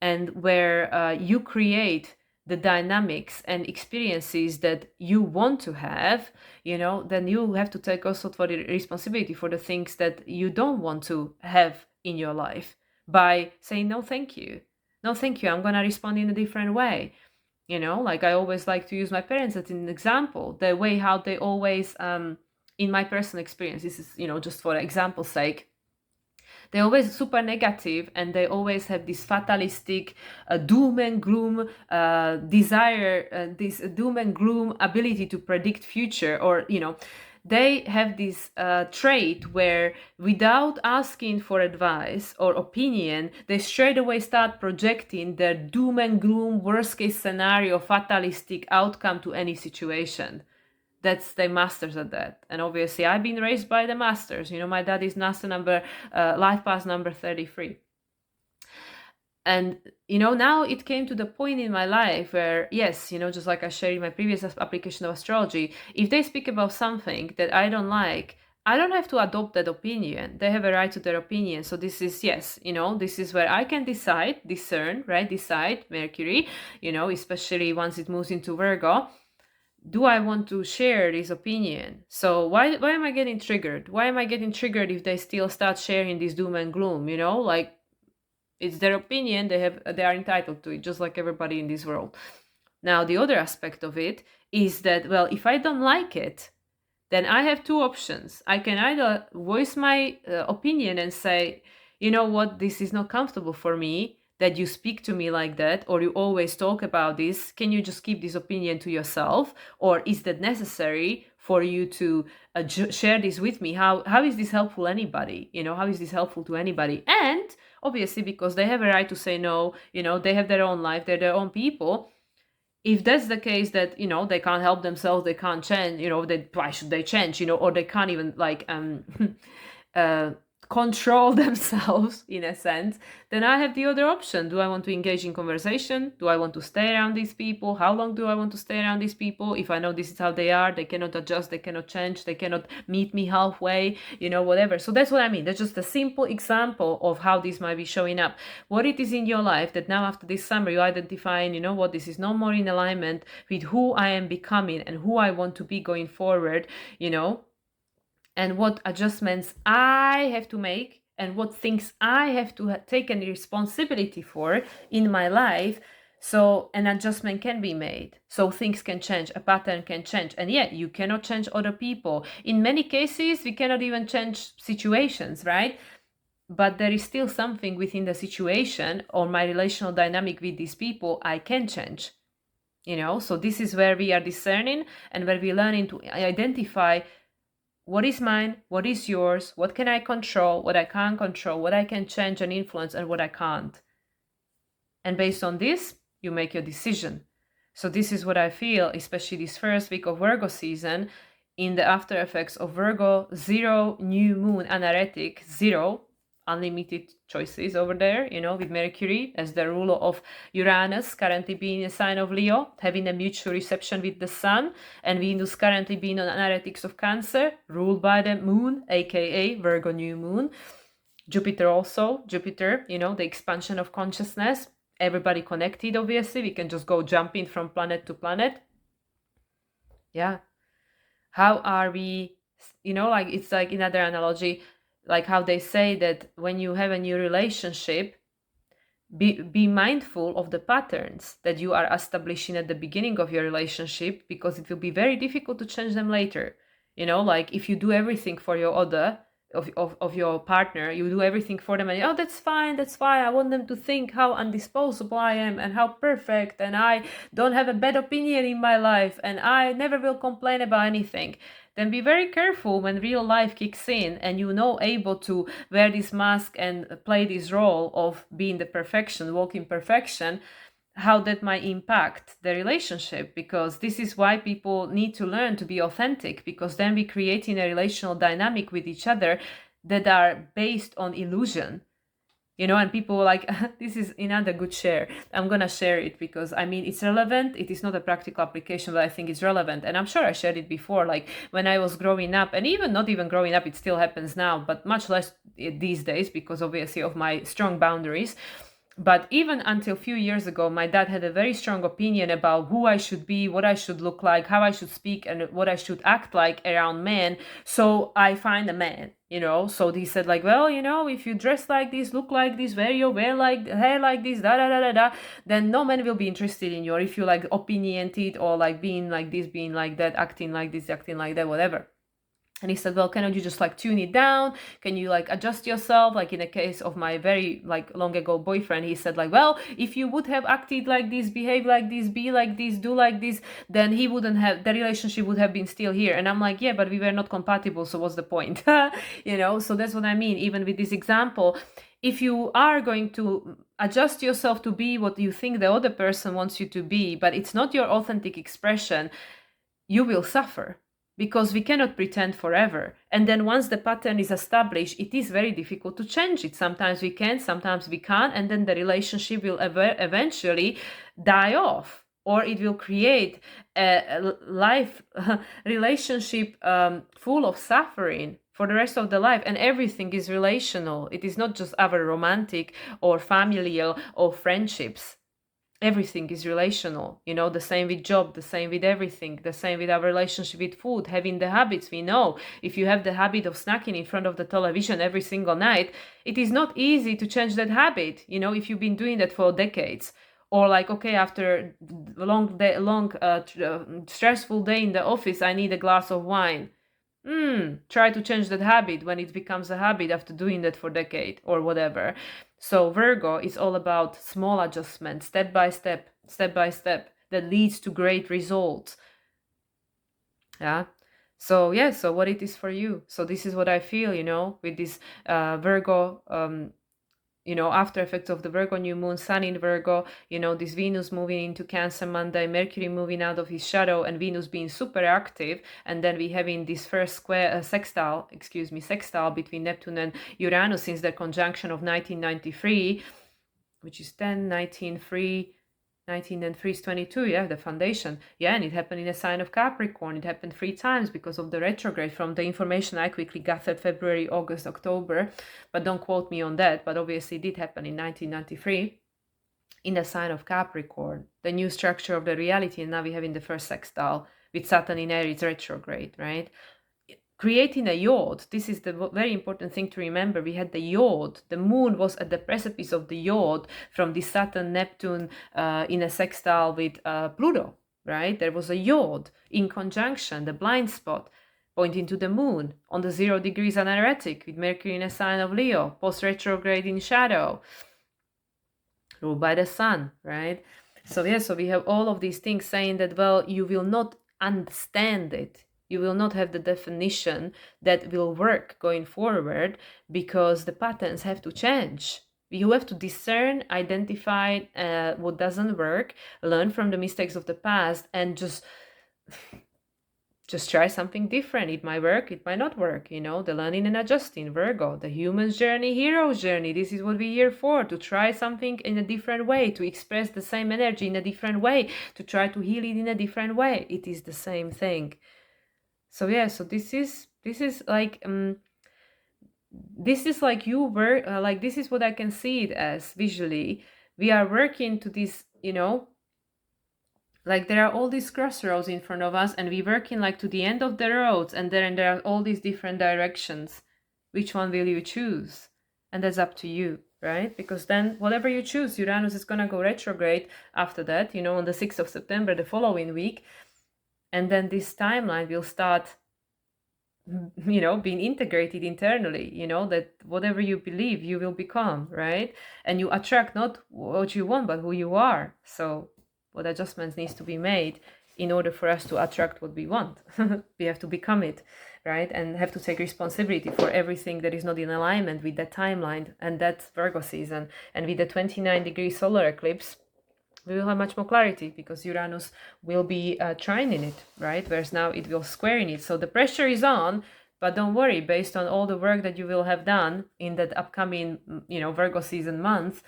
and where you create the dynamics and experiences that you want to have, then you have to take also for the responsibility for the things that you don't want to have in your life by saying, no, thank you. No, thank you. I'm going to respond in a different way. Like I always like to use my parents as an example, the way how they always, in my personal experience, this is, just for example's sake, they're always super negative and they always have this fatalistic doom and gloom desire, this doom and gloom ability to predict future, or, they have this trait where without asking for advice or opinion, they straight away start projecting their doom and gloom, worst case scenario, fatalistic outcome to any situation. That's the masters at that. And obviously I've been raised by the masters. My dad is master number, life path number 33. And, now it came to the point in my life where, yes, just like I shared in my previous application of astrology, if they speak about something that I don't like, I don't have to adopt that opinion. They have a right to their opinion. So this is, yes, this is where I can discern, right? Decide, Mercury, especially once it moves into Virgo. Do I want to share this opinion? So why am I getting triggered? Why am I getting triggered if they still start sharing this doom and gloom? Like, It's their opinion. They are entitled to it, just like everybody in this world. Now, the other aspect of it is that, well, if I don't like it, then I have two options. I can either voice my opinion and say, you know what, this is not comfortable for me that you speak to me like that, or you always talk about this. Can you just keep this opinion to yourself? Or is that necessary for you to share this with me? How is this helpful anybody? How is this helpful to anybody? And obviously, because they have a right to say no, they have their own life, they're their own people. If that's the case that, they can't help themselves, they can't change, why should they change, or they can't even control themselves in a sense, then I have the other option. Do I want to engage in conversation? Do I want to stay around these people? How long do I want to stay around these people? If I know this is how they are, they cannot adjust, they cannot change, they cannot meet me halfway, whatever. So that's what I mean. That's just a simple example of how this might be showing up. What it is in your life that now after this summer you identify, what, this is no more in alignment with who I am becoming and who I want to be going forward, and what adjustments I have to make and what things I have to take any responsibility for in my life. So an adjustment can be made. So things can change, a pattern can change. And yet you cannot change other people. In many cases, we cannot even change situations, right? But there is still something within the situation or my relational dynamic with these people I can change. So this is where we are discerning and where we're learning to identify what is mine, what is yours, what can I control, what I can't control, what I can change and influence, and what I can't. And based on this, you make your decision. So this is what I feel, especially this first week of Virgo season, in the after effects of Virgo, 0, new moon, anaretic, 0, unlimited choices over there, with Mercury as the ruler of Uranus, currently being a sign of Leo, having a mutual reception with the Sun, and Venus currently being on Analytics of Cancer, ruled by the Moon, aka Virgo new moon. Jupiter also, the expansion of consciousness, everybody connected, obviously, we can just go jumping from planet to planet. Yeah. How are we, it's like another analogy, like how they say that when you have a new relationship, be mindful of the patterns that you are establishing at the beginning of your relationship, because it will be very difficult to change them later. Like if you do everything for your other, of your partner, you do everything for them and, that's fine, I want them to think how undisposable I am and how perfect, and I don't have a bad opinion in my life and I never will complain about anything. Then be very careful when real life kicks in and able to wear this mask and play this role of being the perfection, walking perfection, how that might impact the relationship. Because this is why people need to learn to be authentic, because then we're creating a relational dynamic with each other that are based on illusion. And people like, this is another good share. I'm going to share it because, it's relevant. It is not a practical application, but I think it's relevant. And I'm sure I shared it before, like when I was growing up, and even not even growing up, it still happens now, but much less these days because obviously of my strong boundaries. But even until a few years ago, my dad had a very strong opinion about who I should be, what I should look like, how I should speak, and what I should act like around men. So I find a man, So he said like, well, if you dress like this, look like this, wear your hair like this, then no man will be interested in you. Or if you like opinionated or like being like this, being like that, acting like this, acting like that, whatever. And he said, well, cannot you just like tune it down? Can you like adjust yourself? Like in the case of my very like long ago boyfriend, he said like, well, if you would have acted like this, behave like this, be like this, do like this, then he wouldn't have, the relationship would have been still here. And I'm like, yeah, but we were not compatible. So what's the point? So that's what I mean. Even with this example, if you are going to adjust yourself to be what you think the other person wants you to be, but it's not your authentic expression, you will suffer. Because we cannot pretend forever. And then once the pattern is established, it is very difficult to change it. Sometimes we can, sometimes we can't, and then the relationship will eventually die off. Or it will create a life relationship full of suffering for the rest of the life. And everything is relational. It is not just our romantic or familial or friendships. everything is relational, you know, the same with job, the same with everything, the same with our relationship with food, having the habits. We know if you have the habit of snacking in front of the television every single night, it is not easy to change that habit, you know, if you've been doing that for decades. Or like, okay, after a stressful day in the office, I need a glass of wine. Try to change that habit when it becomes a habit after doing that for a decade or whatever. So Virgo is all about small adjustments, step by step, that leads to great results. Yeah. So yeah, so what it is for you. So this is what I feel, you know, with this Virgo, you know, after effects of the Virgo new moon, Sun in Virgo, you know, this Venus moving into Cancer Monday, Mercury moving out of his shadow, and Venus being super active, and then we having this first square sextile between Neptune and Uranus since the conjunction of 1993, which is 10, 19, 3, 19 and 3 is 22, yeah, the foundation. Yeah, and it happened in a sign of Capricorn. It happened 3 times because of the retrograde from the information I quickly gathered February, August, October. But don't quote me on that. But obviously it did happen in 1993 in the sign of Capricorn, the new structure of the reality. And now we have in the first sextile with Saturn in Aries retrograde, right? Creating a yod, this is the very important thing to remember. We had the yod, the moon was at the precipice of the yod from the Saturn, Neptune in a sextile with Pluto, right? There was a yod in conjunction, the blind spot, pointing to the moon on the 0 degrees anaretic with Mercury in a sign of Leo, post-retrograde in shadow, ruled by the sun, right? So yeah, so we have all of these things saying that, well, you will not understand it. You will not have the definition that will work going forward because the patterns have to change. You have to discern, identify what doesn't work, learn from the mistakes of the past, and just try something different. It might work, it might not work, you know, the learning and adjusting, Virgo, the human's journey, hero's journey. This is what we're here for, to try something in a different way, to express the same energy in a different way, to try to heal it in a different way. It is the same thing. So yeah, so this is like this is like you work like this is what I can see it as visually. We are working to this, you know, like there are all these crossroads in front of us and we're working like to the end of the roads, and then there are all these different directions. Which one will you choose? And that's up to you, right? Because then whatever you choose, Uranus is gonna go retrograde after that, you know, on the 6th of September, the following week. And then this timeline will start, you know, being integrated internally, you know, that whatever you believe you will become, right? And you attract not what you want but who you are. So what adjustments needs to be made in order for us to attract what we want. We have to become it, right? And have to take responsibility for everything that is not in alignment with that timeline. And that's Virgo season. And with the 29-degree solar eclipse, we will have much more clarity because Uranus will be trining it, right? Whereas now it will square in it. So the pressure is on, but don't worry, based on all the work that you will have done in that upcoming, you know, Virgo season month,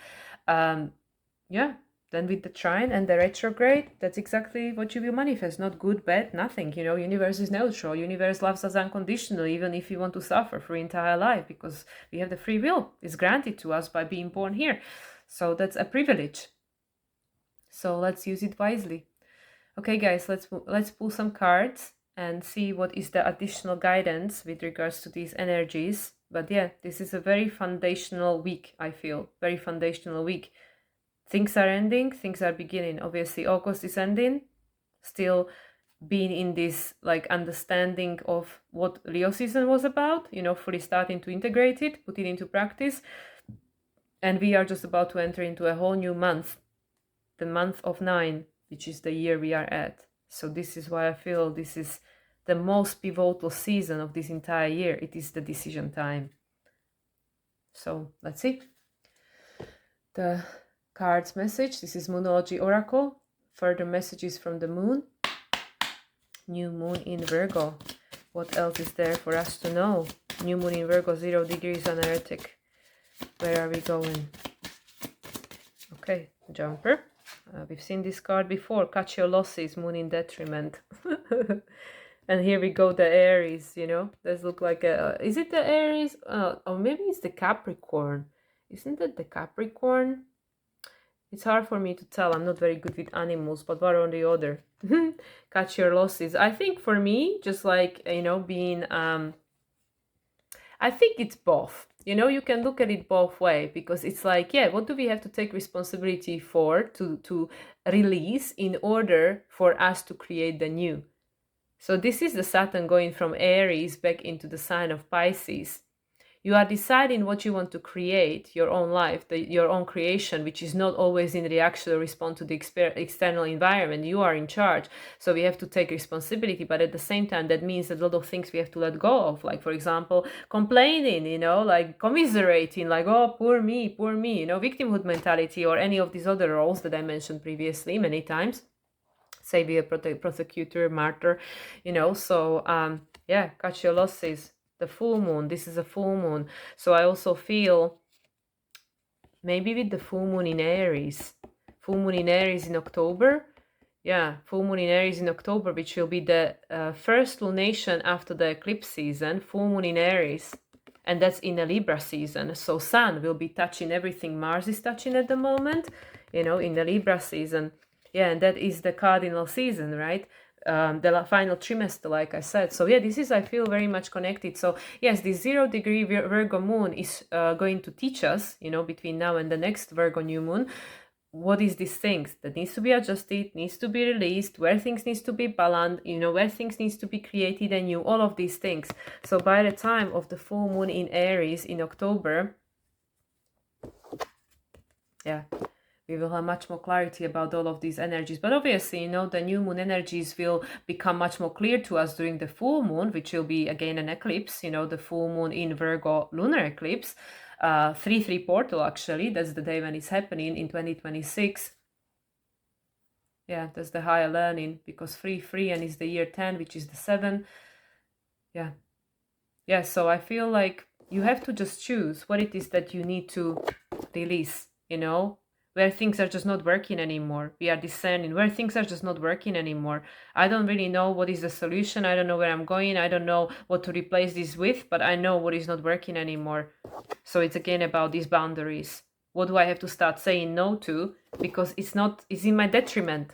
yeah, then with the trine and the retrograde, that's exactly what you will manifest. Not good, bad, nothing. You know, universe is neutral. Universe loves us unconditionally, even if you want to suffer for entire life, because we have the free will. It's granted to us by being born here. So that's a privilege. So let's use it wisely. Okay, guys, let's pull some cards and see what is the additional guidance with regards to these energies. But yeah, this is a very foundational week, I feel. Very foundational week. Things are ending, things are beginning. Obviously, August is ending. Still being in this like understanding of what Leo season was about, you know, fully starting to integrate it, put it into practice. And we are just about to enter into a whole new month, the month of 9, which is the year we are at. So this is why I feel this is the most pivotal season of this entire year. It is the decision time. So let's see. The cards message. This is Moonology Oracle. Further messages from the moon. New moon in Virgo. What else is there for us to know? New moon in Virgo, 0 degrees anaretic. Where are we going? Okay, jumper. We've seen this card before. Cut your losses, moon in detriment. And here we go, the Aries, you know. Does look like a... is it the Aries? Or maybe it's the Capricorn. Isn't it the Capricorn? It's hard for me to tell. I'm not very good with animals, but one or the other. Catch your losses. I think for me, just like, being, I think it's both. You can look at it both way, because it's like, yeah, what do we have to take responsibility for to release in order for us to create the new? So this is the Saturn going from Aries back into the sign of Pisces. You are deciding what you want to create, your own life, your own creation, which is not always in reaction or respond to the external environment. You are in charge. So we have to take responsibility. But at the same time, that means that a lot of things we have to let go of. Like, for example, complaining, like commiserating, like, oh, poor me, victimhood mentality, or any of these other roles that I mentioned previously many times. Savior, prosecutor, martyr, so yeah, catch your losses. The full moon, this is a full moon, so I also feel maybe with the full moon in Aries in October. Yeah, full moon in Aries in October, which will be the first lunation after the eclipse season. Full moon in Aries, and that's in a Libra season, so Sun will be touching everything Mars is touching at the moment, in the Libra season. Yeah, and that is the cardinal season, right? The final trimester, like I said. So yeah, this is, I feel, very much connected. So yes, the 0-degree Virgo moon is going to teach us, between now and the next Virgo new moon, what is these things that needs to be adjusted, needs to be released, where things needs to be balanced, where things needs to be created anew, all of these things. So by the time of the full moon in Aries in October, yeah, we will have much more clarity about all of these energies. But obviously, the new moon energies will become much more clear to us during the full moon, which will be again an eclipse, the full moon in Virgo lunar eclipse, 3-3 portal, actually. That's the day when it's happening in 2026. Yeah, that's the higher learning, because 3-3 and is the year 10, which is the 7. Yeah. Yeah, so I feel like you have to just choose what it is that you need to release, where things are just not working anymore. We are discerning where things are just not working anymore. I don't really know what is the solution. I don't know where I'm going. I don't know what to replace this with, but I know what is not working anymore. So it's again about these boundaries. What do I have to start saying no to? Because it's in my detriment.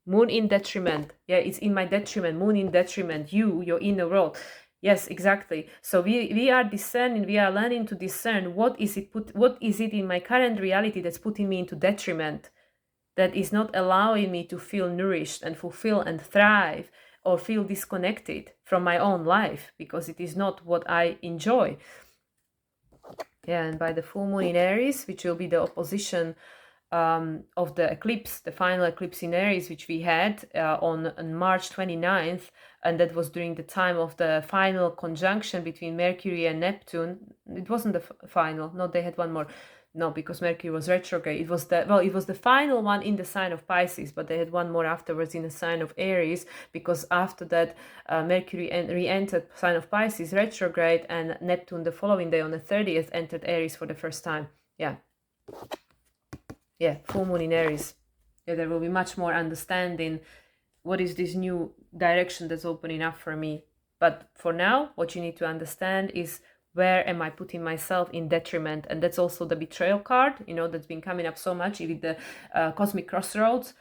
Moon in detriment. Yeah, it's in my detriment. Moon in detriment. Your inner world. Yes, exactly. So we are discerning, we are learning to discern what is it in my current reality that's putting me into detriment, that is not allowing me to feel nourished and fulfill and thrive, or feel disconnected from my own life, because it is not what I enjoy. Yeah, and by the full moon in Aries, which will be the opposition of the eclipse, the final eclipse in Aries, which we had on March 29th, and that was during the time of the final conjunction between Mercury and Neptune. It wasn't the final, no, they had one more. No, because Mercury was retrograde. It was the final one in the sign of Pisces, but they had one more afterwards in the sign of Aries, because after that Mercury re-entered sign of Pisces retrograde, and Neptune the following day on the 30th entered Aries for the first time. Yeah, full moon in Aries. Yeah, there will be much more understanding what is this new direction that's opening up for me. But for now, what you need to understand is, where am I putting myself in detriment? And that's also the betrayal card, that's been coming up so much with the cosmic crossroads.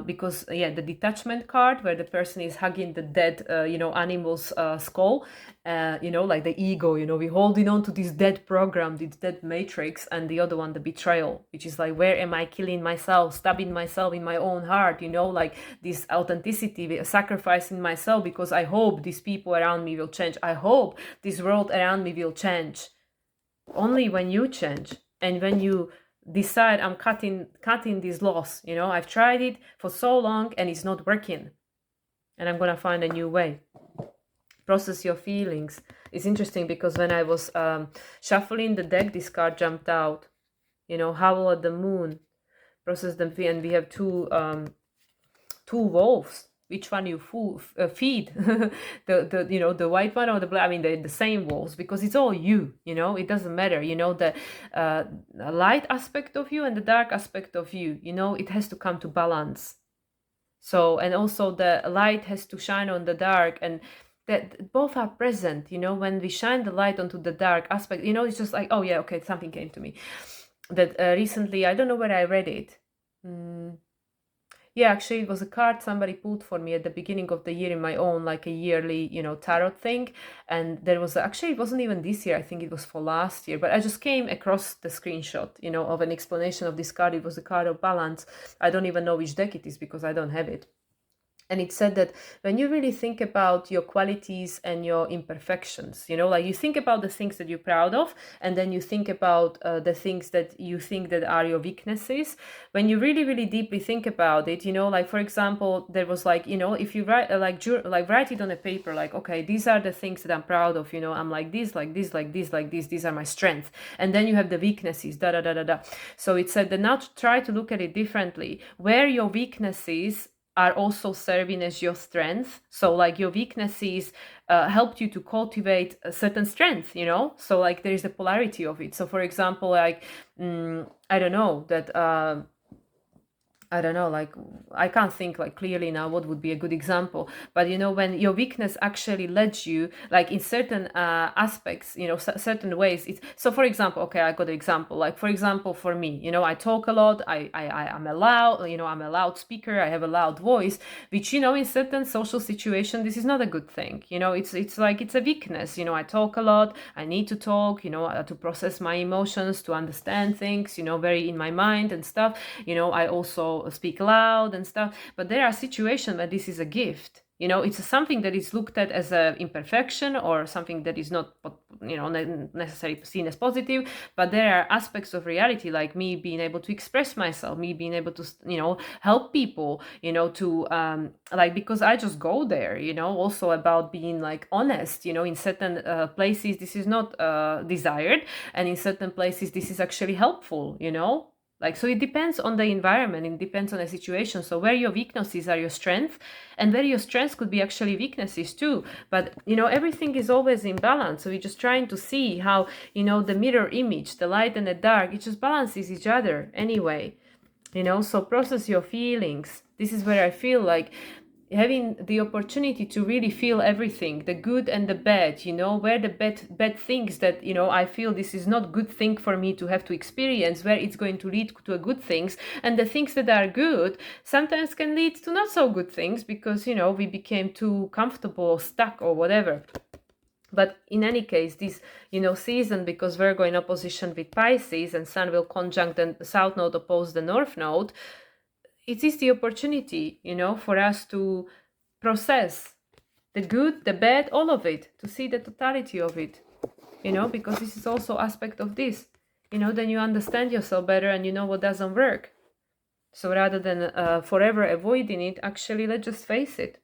Because the detachment card, where the person is hugging the dead animal's skull, like the ego, we're holding on to this dead program, this dead matrix. And the other one, the betrayal, which is like, where am I killing myself, stabbing myself in my own heart, like this authenticity, sacrificing myself, because I hope these people around me will change, I hope this world around me will change. Only when you change, and when you decide, I'm cutting this loss, I've tried it for so long and it's not working, and I'm gonna find a new way. Process your feelings. It's interesting, because when I was shuffling the deck, this card jumped out, Howl at the Moon. Process them, and we have two wolves. Which one you feed? the white one or the black? I mean, the same wolves, because it's all you. It doesn't matter. The light aspect of you and the dark aspect of you. It has to come to balance. So, and also the light has to shine on the dark, and that both are present. When we shine the light onto the dark aspect, it's just like, oh yeah, okay, something came to me. that recently, I don't know where I read it. Yeah, actually, it was a card somebody pulled for me at the beginning of the year in my own, like a yearly, tarot thing. And there was actually, it wasn't even this year. I think it was for last year. But I just came across the screenshot, of an explanation of this card. It was a card of balance. I don't even know which deck it is because I don't have it. And it said that when you really think about your qualities and your imperfections, like you think about the things that you're proud of, and then you think about the things that you think that are your weaknesses. When you really, really deeply think about it, like for example, there was like, if you write write it on a paper, like, okay, these are the things that I'm proud of, I'm like this, like this, like this, like this, these are my strengths. And then you have the weaknesses, da da da da da. So it said that now try to look at it differently, where your weaknesses are also serving as your strength. So like your weaknesses helped you to cultivate a certain strength, so like there is a polarity of it. So for example, like I don't know that I don't know, like I can't think like clearly now what would be a good example, but when your weakness actually led you like in certain aspects, certain ways. So for example, okay, I got an example. Like for example, for me, I talk a lot. I'm a loud, I'm a loud speaker. I have a loud voice, which in certain social situation, this is not a good thing. It's like it's a weakness. I talk a lot. I need to talk. To process my emotions, to understand things. Very in my mind and stuff. I also speak loud and stuff, but there are situations where this is a gift. It's something that is looked at as an imperfection or something that is not necessarily seen as positive, but there are aspects of reality, like me being able to express myself, me being able to help people, to like, because I just go there, also about being like honest. In certain places this is not desired, and in certain places this is actually helpful. Like, so it depends on the environment, it depends on the situation. So where your weaknesses are your strength, and where your strengths could be actually weaknesses too. But, everything is always in balance. So we're just trying to see how, the mirror image, the light and the dark, it just balances each other anyway. So process your feelings. This is where I feel like having the opportunity to really feel everything, the good and the bad, where the bad things that I feel this is not good thing for me to have to experience, where it's going to lead to a good things, and the things that are good sometimes can lead to not so good things because we became too comfortable or stuck or whatever. But in any case, this season, because Virgo in opposition with Pisces and Sun will conjunct the south node oppose the north node, it is the opportunity, for us to process the good, the bad, all of it, to see the totality of it, because this is also aspect of this, then you understand yourself better and you know what doesn't work. So rather than forever avoiding it, actually, let's just face it,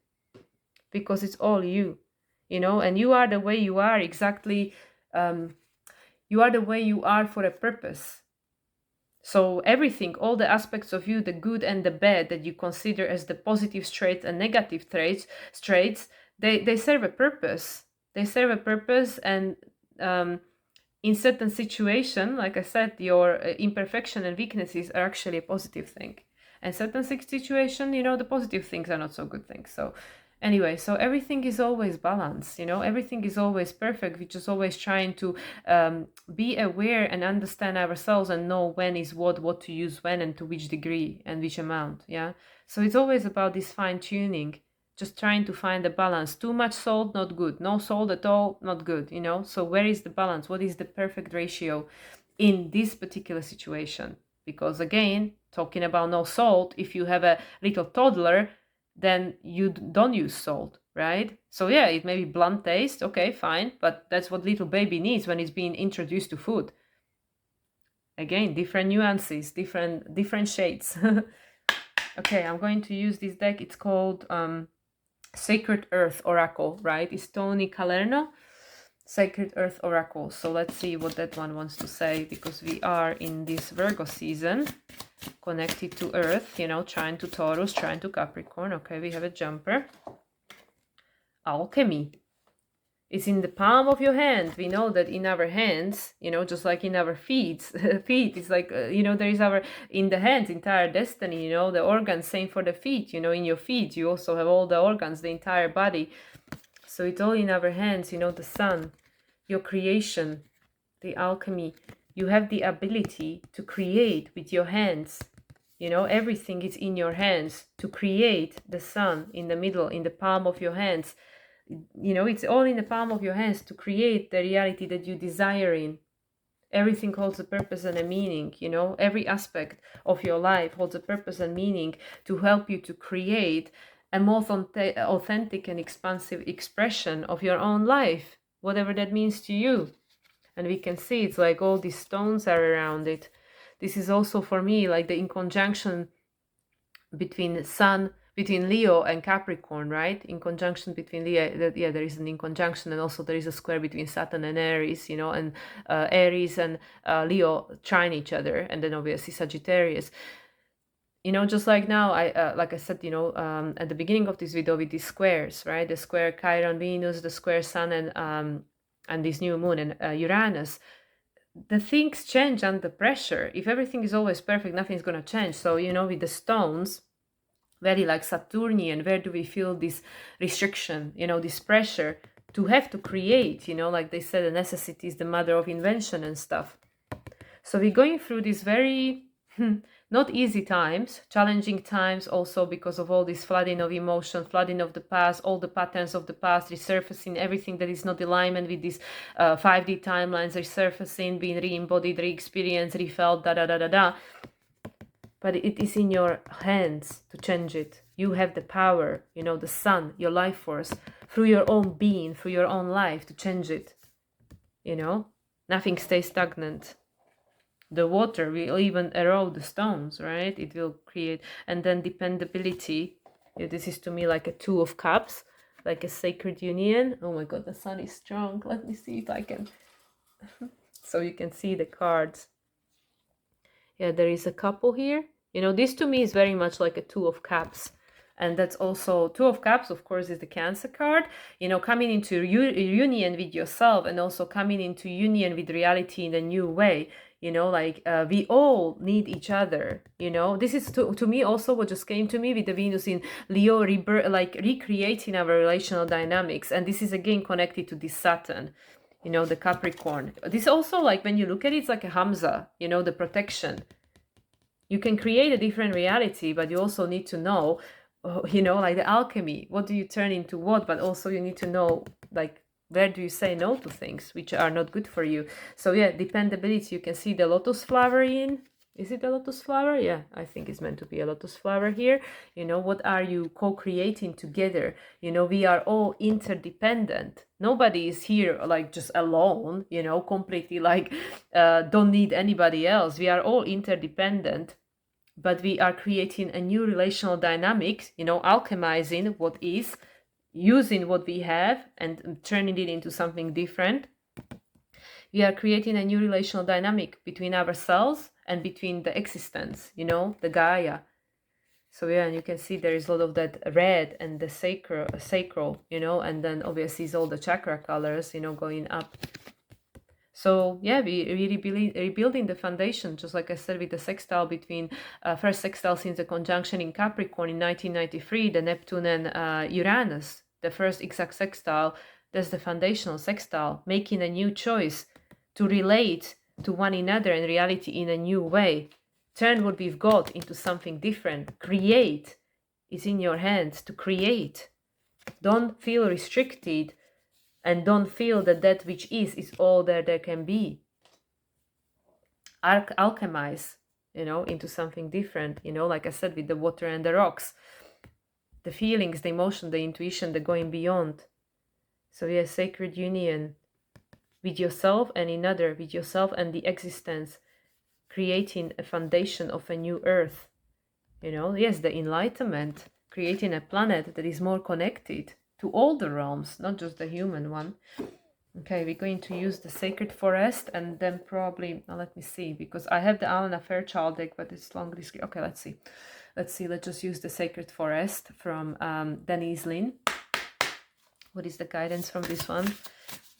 because it's all you, and you are the way you are exactly. You are the way you are for a purpose. So everything, all the aspects of you, the good and the bad that you consider as the positive traits and negative traits, they serve a purpose. They serve a purpose, and in certain situation, like I said, your imperfection and weaknesses are actually a positive thing. And certain situation, the positive things are not so good things. So anyway, so everything is always balanced, everything is always perfect. We're just always trying to be aware and understand ourselves and know when is what to use when and to which degree and which amount. Yeah. So it's always about this fine tuning, just trying to find the balance. Too much salt, not good. No salt at all, not good. So where is the balance? What is the perfect ratio in this particular situation? Because again, talking about no salt, if you have a little toddler, then you don't use salt, right? So yeah, it may be blunt taste, okay, fine, but that's what little baby needs when it's being introduced to food. Again, different nuances, different shades. Okay, I'm going to use this deck. It's called Sacred Earth Oracle, right? It's Tony Calerno, Sacred Earth Oracle. So let's see what that one wants to say, because we are in this Virgo season, connected to Earth, trying to Taurus, trying to Capricorn. Okay, we have a jumper. Alchemy. It's in the palm of your hand. We know that in our hands, just like in our feet, it's like, there is in the hands, entire destiny, the organs, same for the feet, in your feet, you also have all the organs, the entire body. So it's all in our hands, the sun, your creation, the alchemy. You have the ability to create with your hands. You know, everything is in your hands to create the sun in the middle, in the palm of your hands. You know, it's all in the palm of your hands to create the reality that you desire in. Everything holds a purpose and a meaning, you know, every aspect of your life holds a purpose and meaning to help you to create a more authentic and expansive expression of your own life, whatever that means to you. And we can see it's like all these stones are around it. This is also for me like the in conjunction between Sun, between Leo and Capricorn, right? In conjunction between Leo, yeah, there is an in conjunction, and also there is a square between Saturn and Aries, you know, and Aries and Leo trine each other, and then obviously Sagittarius. You know, just like now, like I said, you know, at the beginning of this video with these squares, right? The square Chiron Venus, the square Sun, and this new moon and Uranus. The things change under pressure. If everything is always perfect, nothing's gonna change. So, you know, with the stones, very like Saturnian, where do we feel this restriction, you know, this pressure to have to create, you know, like they said, the necessity is the mother of invention and stuff. So we're going through these very not easy times, challenging times, also because of all this flooding of emotion, flooding of the past, all the patterns of the past resurfacing, everything that is not alignment with these 5D timelines resurfacing, being re-embodied, re-experienced, refelt, da. But it is in your hands to change it. You have the power, you know, the sun, your life force, through your own being, through your own life to change it. You know, nothing stays stagnant. The water will even erode the stones, right? It will create, and then dependability. Yeah, this is to me like a Two of Cups, like a sacred union. Oh my God, the sun is strong. Let me see if I can. So you can see the cards. Yeah, there is a couple here. You know, this to me is very much like a Two of Cups. And that's also Two of Cups, of course, is the Cancer card. You know, coming into union with yourself and also coming into union with reality in a new way. You know, like we all need each other. You know, this is to me also what just came to me with the Venus in Leo, like recreating our relational dynamics. And this is again connected to this Saturn. You know, the Capricorn. This also, like, when you look at it, it's like a Hamza, you know, the protection. You can create a different reality, but you also need to know, you know, like the alchemy. What do you turn into what? But also you need to know, like, where do you say no to things which are not good for you? So yeah, dependability. You can see the lotus flower in. Is it a lotus flower? Yeah, I think it's meant to be a lotus flower here. You know, what are you co-creating together? You know, we are all interdependent. Nobody is here like just alone, you know, completely like don't need anybody else. We are all interdependent, but we are creating a new relational dynamics, you know, alchemizing what is, using what we have and turning it into something different. We are creating a new relational dynamic between ourselves and between the existence, you know, the Gaia. So yeah, and you can see there is a lot of that red and the sacral, you know, and then obviously is all the chakra colors, you know, going up. So yeah, we rebuilding the foundation, just like I said, with the sextile between first sextile since the conjunction in Capricorn in 1993, the Neptune and Uranus, the first exact sextile. That's the foundational sextile, making a new choice to relate to one another and reality in a new way. Turn what we've got into something different. Create. It's in your hands to create. Don't feel restricted and don't feel that that which is all there can be. Alchemize, you know, into something different, you know, like I said, with the water and the rocks. The feelings, the emotion, the intuition, the going beyond. So yeah, sacred union with yourself and another, with yourself and the existence, creating a foundation of a new earth. You know, yes, the enlightenment, creating a planet that is more connected to all the realms, not just the human one. Okay, we're going to use the Sacred Forest and then probably, now let me see, because I have the Alana Fairchild deck, but it's long description. Okay, let's see. Let's just use the Sacred Forest from Denise Lynn. What is the guidance from this one?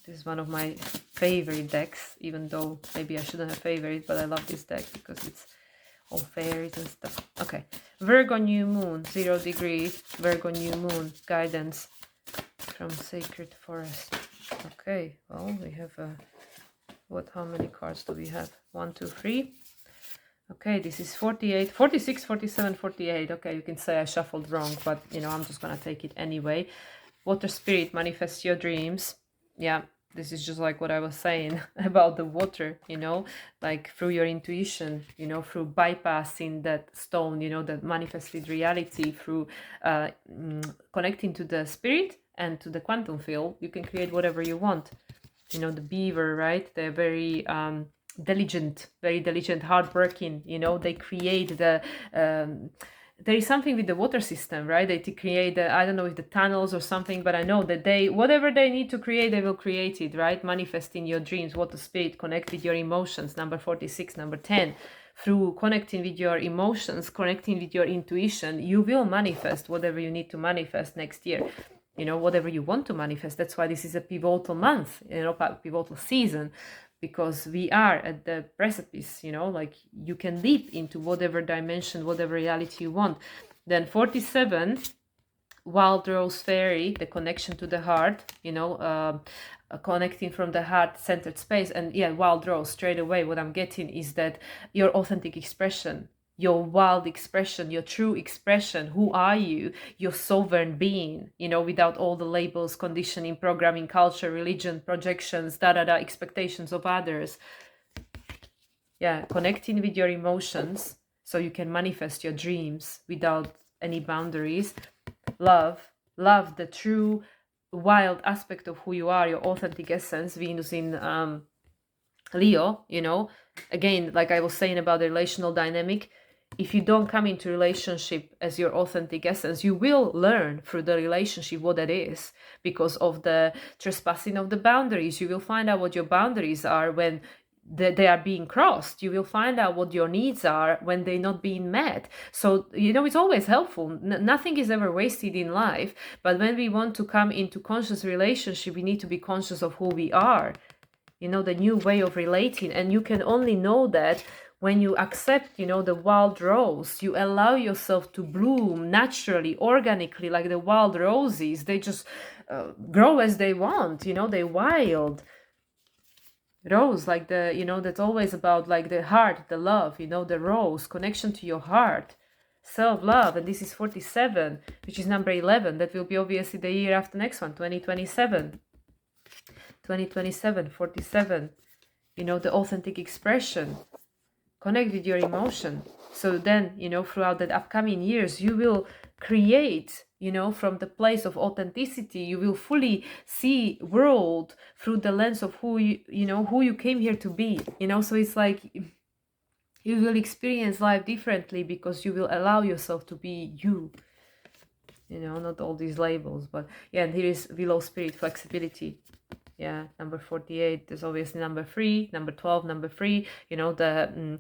This is one of my favorite decks, even though maybe I shouldn't have favorite, but I love this deck because it's all fairies and stuff. Okay, Virgo New Moon, 0 degrees, Virgo New Moon, guidance from Sacred Forest. Okay, well, we have a How many cards do we have? 1, 2, 3. Okay, this is 48, 46, 47, 48. Okay, you can say I shuffled wrong, but you know, I'm just gonna take it anyway. Water spirit, manifest your dreams. Yeah, this is just like what I was saying about the water, you know, like through your intuition, you know, through bypassing that stone, you know, that manifested reality, through connecting to the spirit and to the quantum field, you can create whatever you want. You know, the beaver, right? They're very very diligent, hardworking, you know, they create the there is something with the water system, right? They create the, I don't know if the tunnels or something, but I know that they, whatever they need to create, they will create it, right? Manifesting your dreams, water spirit, connect with your emotions, number 46, number 10. Through connecting with your emotions, connecting with your intuition, you will manifest whatever you need to manifest next year. You know, whatever you want to manifest. That's why this is a pivotal month, you know, pivotal season, because we are at the precipice, you know, like you can leap into whatever dimension, whatever reality you want. Then 47, wild rose fairy, the connection to the heart, you know, connecting from the heart centered space. And yeah, wild rose, straight away what I'm getting is that your authentic expression, your wild expression, your true expression, who are you, your sovereign being, you know, without all the labels, conditioning, programming, culture, religion, projections, expectations of others. Yeah, connecting with your emotions so you can manifest your dreams without any boundaries. Love the true wild aspect of who you are, your authentic essence. Venus in Leo, you know, again, like I was saying about the relational dynamic, if you don't come into relationship as your authentic essence, you will learn through the relationship what that is, because of the trespassing of the boundaries. You will find out what your boundaries are when they are being crossed. You will find out what your needs are when they're not being met. So, you know, it's always helpful. Nothing is ever wasted in life. But when we want to come into conscious relationship, we need to be conscious of who we are. You know, the new way of relating. And you can only know that when you accept, you know, the wild rose. You allow yourself to bloom naturally, organically, like the wild roses. They just grow as they want, you know, they're wild. Rose, like the, you know, that's always about like the heart, the love, you know, the rose, connection to your heart, self-love. And this is 47, which is number 11. That will be obviously the year after next one, 2027. 2027, 47, you know, the authentic expression, connect with your emotion. So then, you know, throughout the upcoming years, you will create, you know, from the place of authenticity. You will fully see world through the lens of who you know, who you came here to be, you know. So it's like you will experience life differently because you will allow yourself to be you, you know, not all these labels. But yeah, and here is Willow Spirit, flexibility. Yeah, number 48. There's obviously number 3, number 12, number 3, you know, the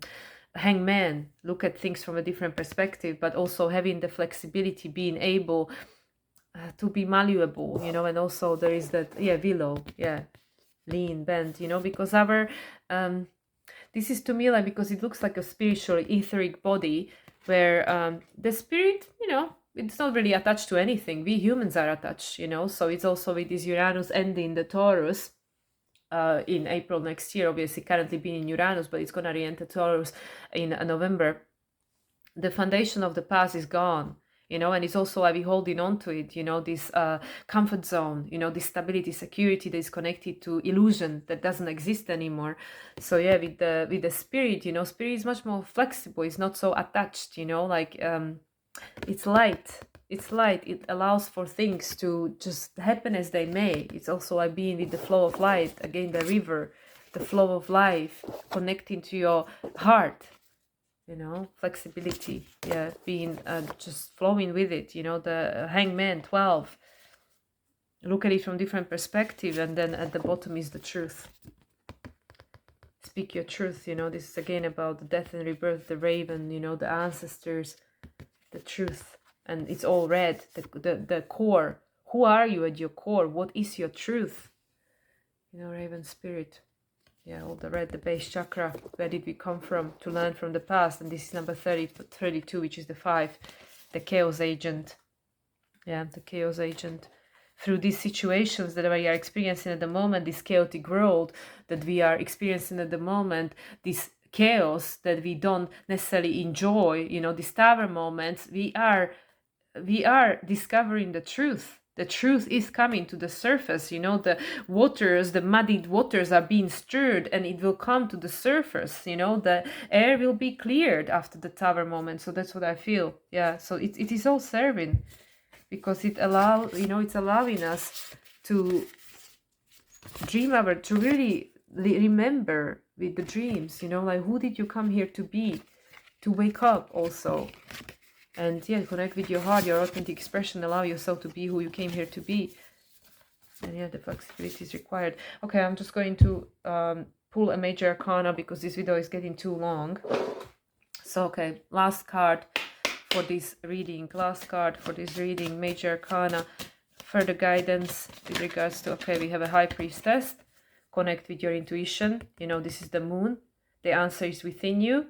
hangman, look at things from a different perspective, but also having the flexibility, being able to be malleable, you know. And also there is that, yeah, willow, yeah, lean, bend, you know, because our this is to me like, because it looks like a spiritual etheric body where the spirit, you know, it's not really attached to anything. We humans are attached, you know. So it's also with this Uranus ending the Taurus in April next year, obviously currently being in Uranus, but it's going to re-enter Taurus in November. The foundation of the past is gone, you know, and it's also like we holding on to it, you know, this comfort zone, you know, this stability, security that is connected to illusion that doesn't exist anymore. So yeah, with the spirit, you know, spirit is much more flexible. It's not so attached, you know, like it's light. It's light. It allows for things to just happen as they may. It's also like being with the flow of light, again, the river, the flow of life, connecting to your heart, you know, flexibility, yeah, being just flowing with it, you know. The hangman, 12, look at it from different perspective. And then at the bottom is the truth. Speak your truth, you know. This is again about the death and rebirth, the raven, you know, the ancestors, the truth. And it's all red, the core. Who are you at your core? What is your truth? You know, raven spirit. Yeah, all the red, the base chakra. Where did we come from? To learn from the past. And this is number 32, which is the 5, the chaos agent. Yeah, the chaos agent. through these situations that we are experiencing at the moment, this chaotic world that we are experiencing at the moment, this chaos that we don't necessarily enjoy, these tower moments, we are discovering the truth. The truth is coming to the surface. The waters, the muddied waters are being stirred, and it will come to the surface. The air will be cleared after the tower moment. So that's what I feel. Yeah. So it is all serving, because it's allowing us to dream about, to really remember with the dreams. Like, who did you come here to be? To wake up also. And yeah, connect with your heart, your authentic expression, allow yourself to be who you came here to be. And yeah, the flexibility is required. Okay, I'm just going to pull a major arcana because this video is getting too long. So, okay, last card for this reading. Major arcana, further guidance with regards to, okay, we have a high priestess. Connect with your intuition. This is the moon. The answer is within you.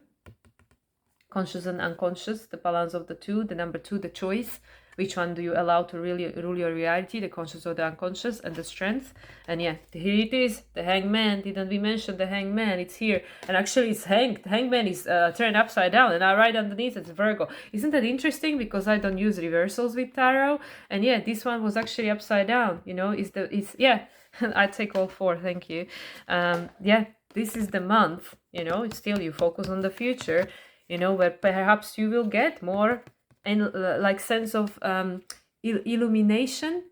Conscious and unconscious, the balance of the two. The number 2, the choice. Which one do you allow to really rule your reality, the conscious or the unconscious, and the strength. And yeah, here it is, the hangman. Didn't we mention the hangman? It's here. And actually it's hanged. The hangman is turned upside down, and right underneath it's Virgo. Isn't that interesting? Because I don't use reversals with tarot. And yeah, this one was actually upside down. Yeah, I take all 4, thank you. Yeah, this is the month, it's still you focus on the future. Where perhaps you will get more and like sense of illumination,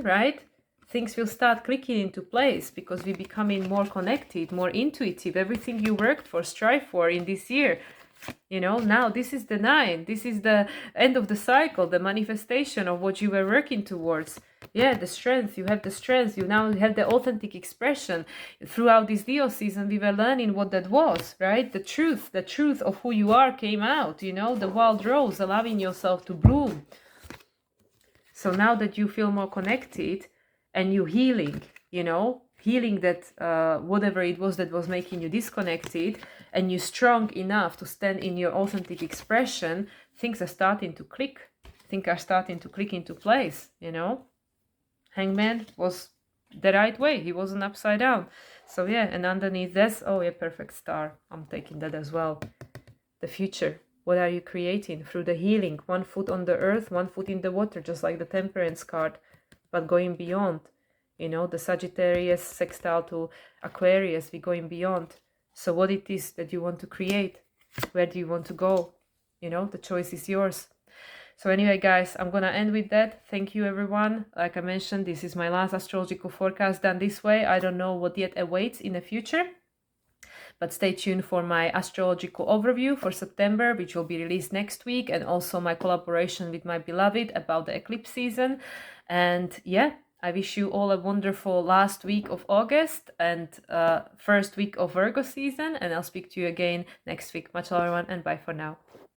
right? Things will start clicking into place because we're becoming more connected, more intuitive. Everything you worked for, strive for in this year, now this is the 9. This is the end of the cycle, the manifestation of what you were working towards. Yeah, the strength. You have the strength. You now have the authentic expression. Throughout this Leo season, we were learning what that was, right? The truth of who you are came out, the wild rose, allowing yourself to bloom. So now that you feel more connected and you're healing, healing that whatever it was that was making you disconnected, and you're strong enough to stand in your authentic expression, things are starting to click. Things are starting to click into place, Hangman was the right way. He wasn't upside down. So yeah, and underneath this, oh yeah, perfect star. I'm taking that as well. The future. What are you creating through the healing? 1 foot on the earth, 1 foot in the water, just like the Temperance card, but going beyond. The Sagittarius sextile to Aquarius, we're going beyond. So what it is that you want to create? Where do you want to go? The choice is yours. So anyway, guys, I'm going to end with that. Thank you, everyone. Like I mentioned, this is my last astrological forecast done this way. I don't know what yet awaits in the future. But stay tuned for my astrological overview for September, which will be released next week. And also my collaboration with my beloved about the eclipse season. And yeah, I wish you all a wonderful last week of August and first week of Virgo season. And I'll speak to you again next week. Much love, everyone, and bye for now.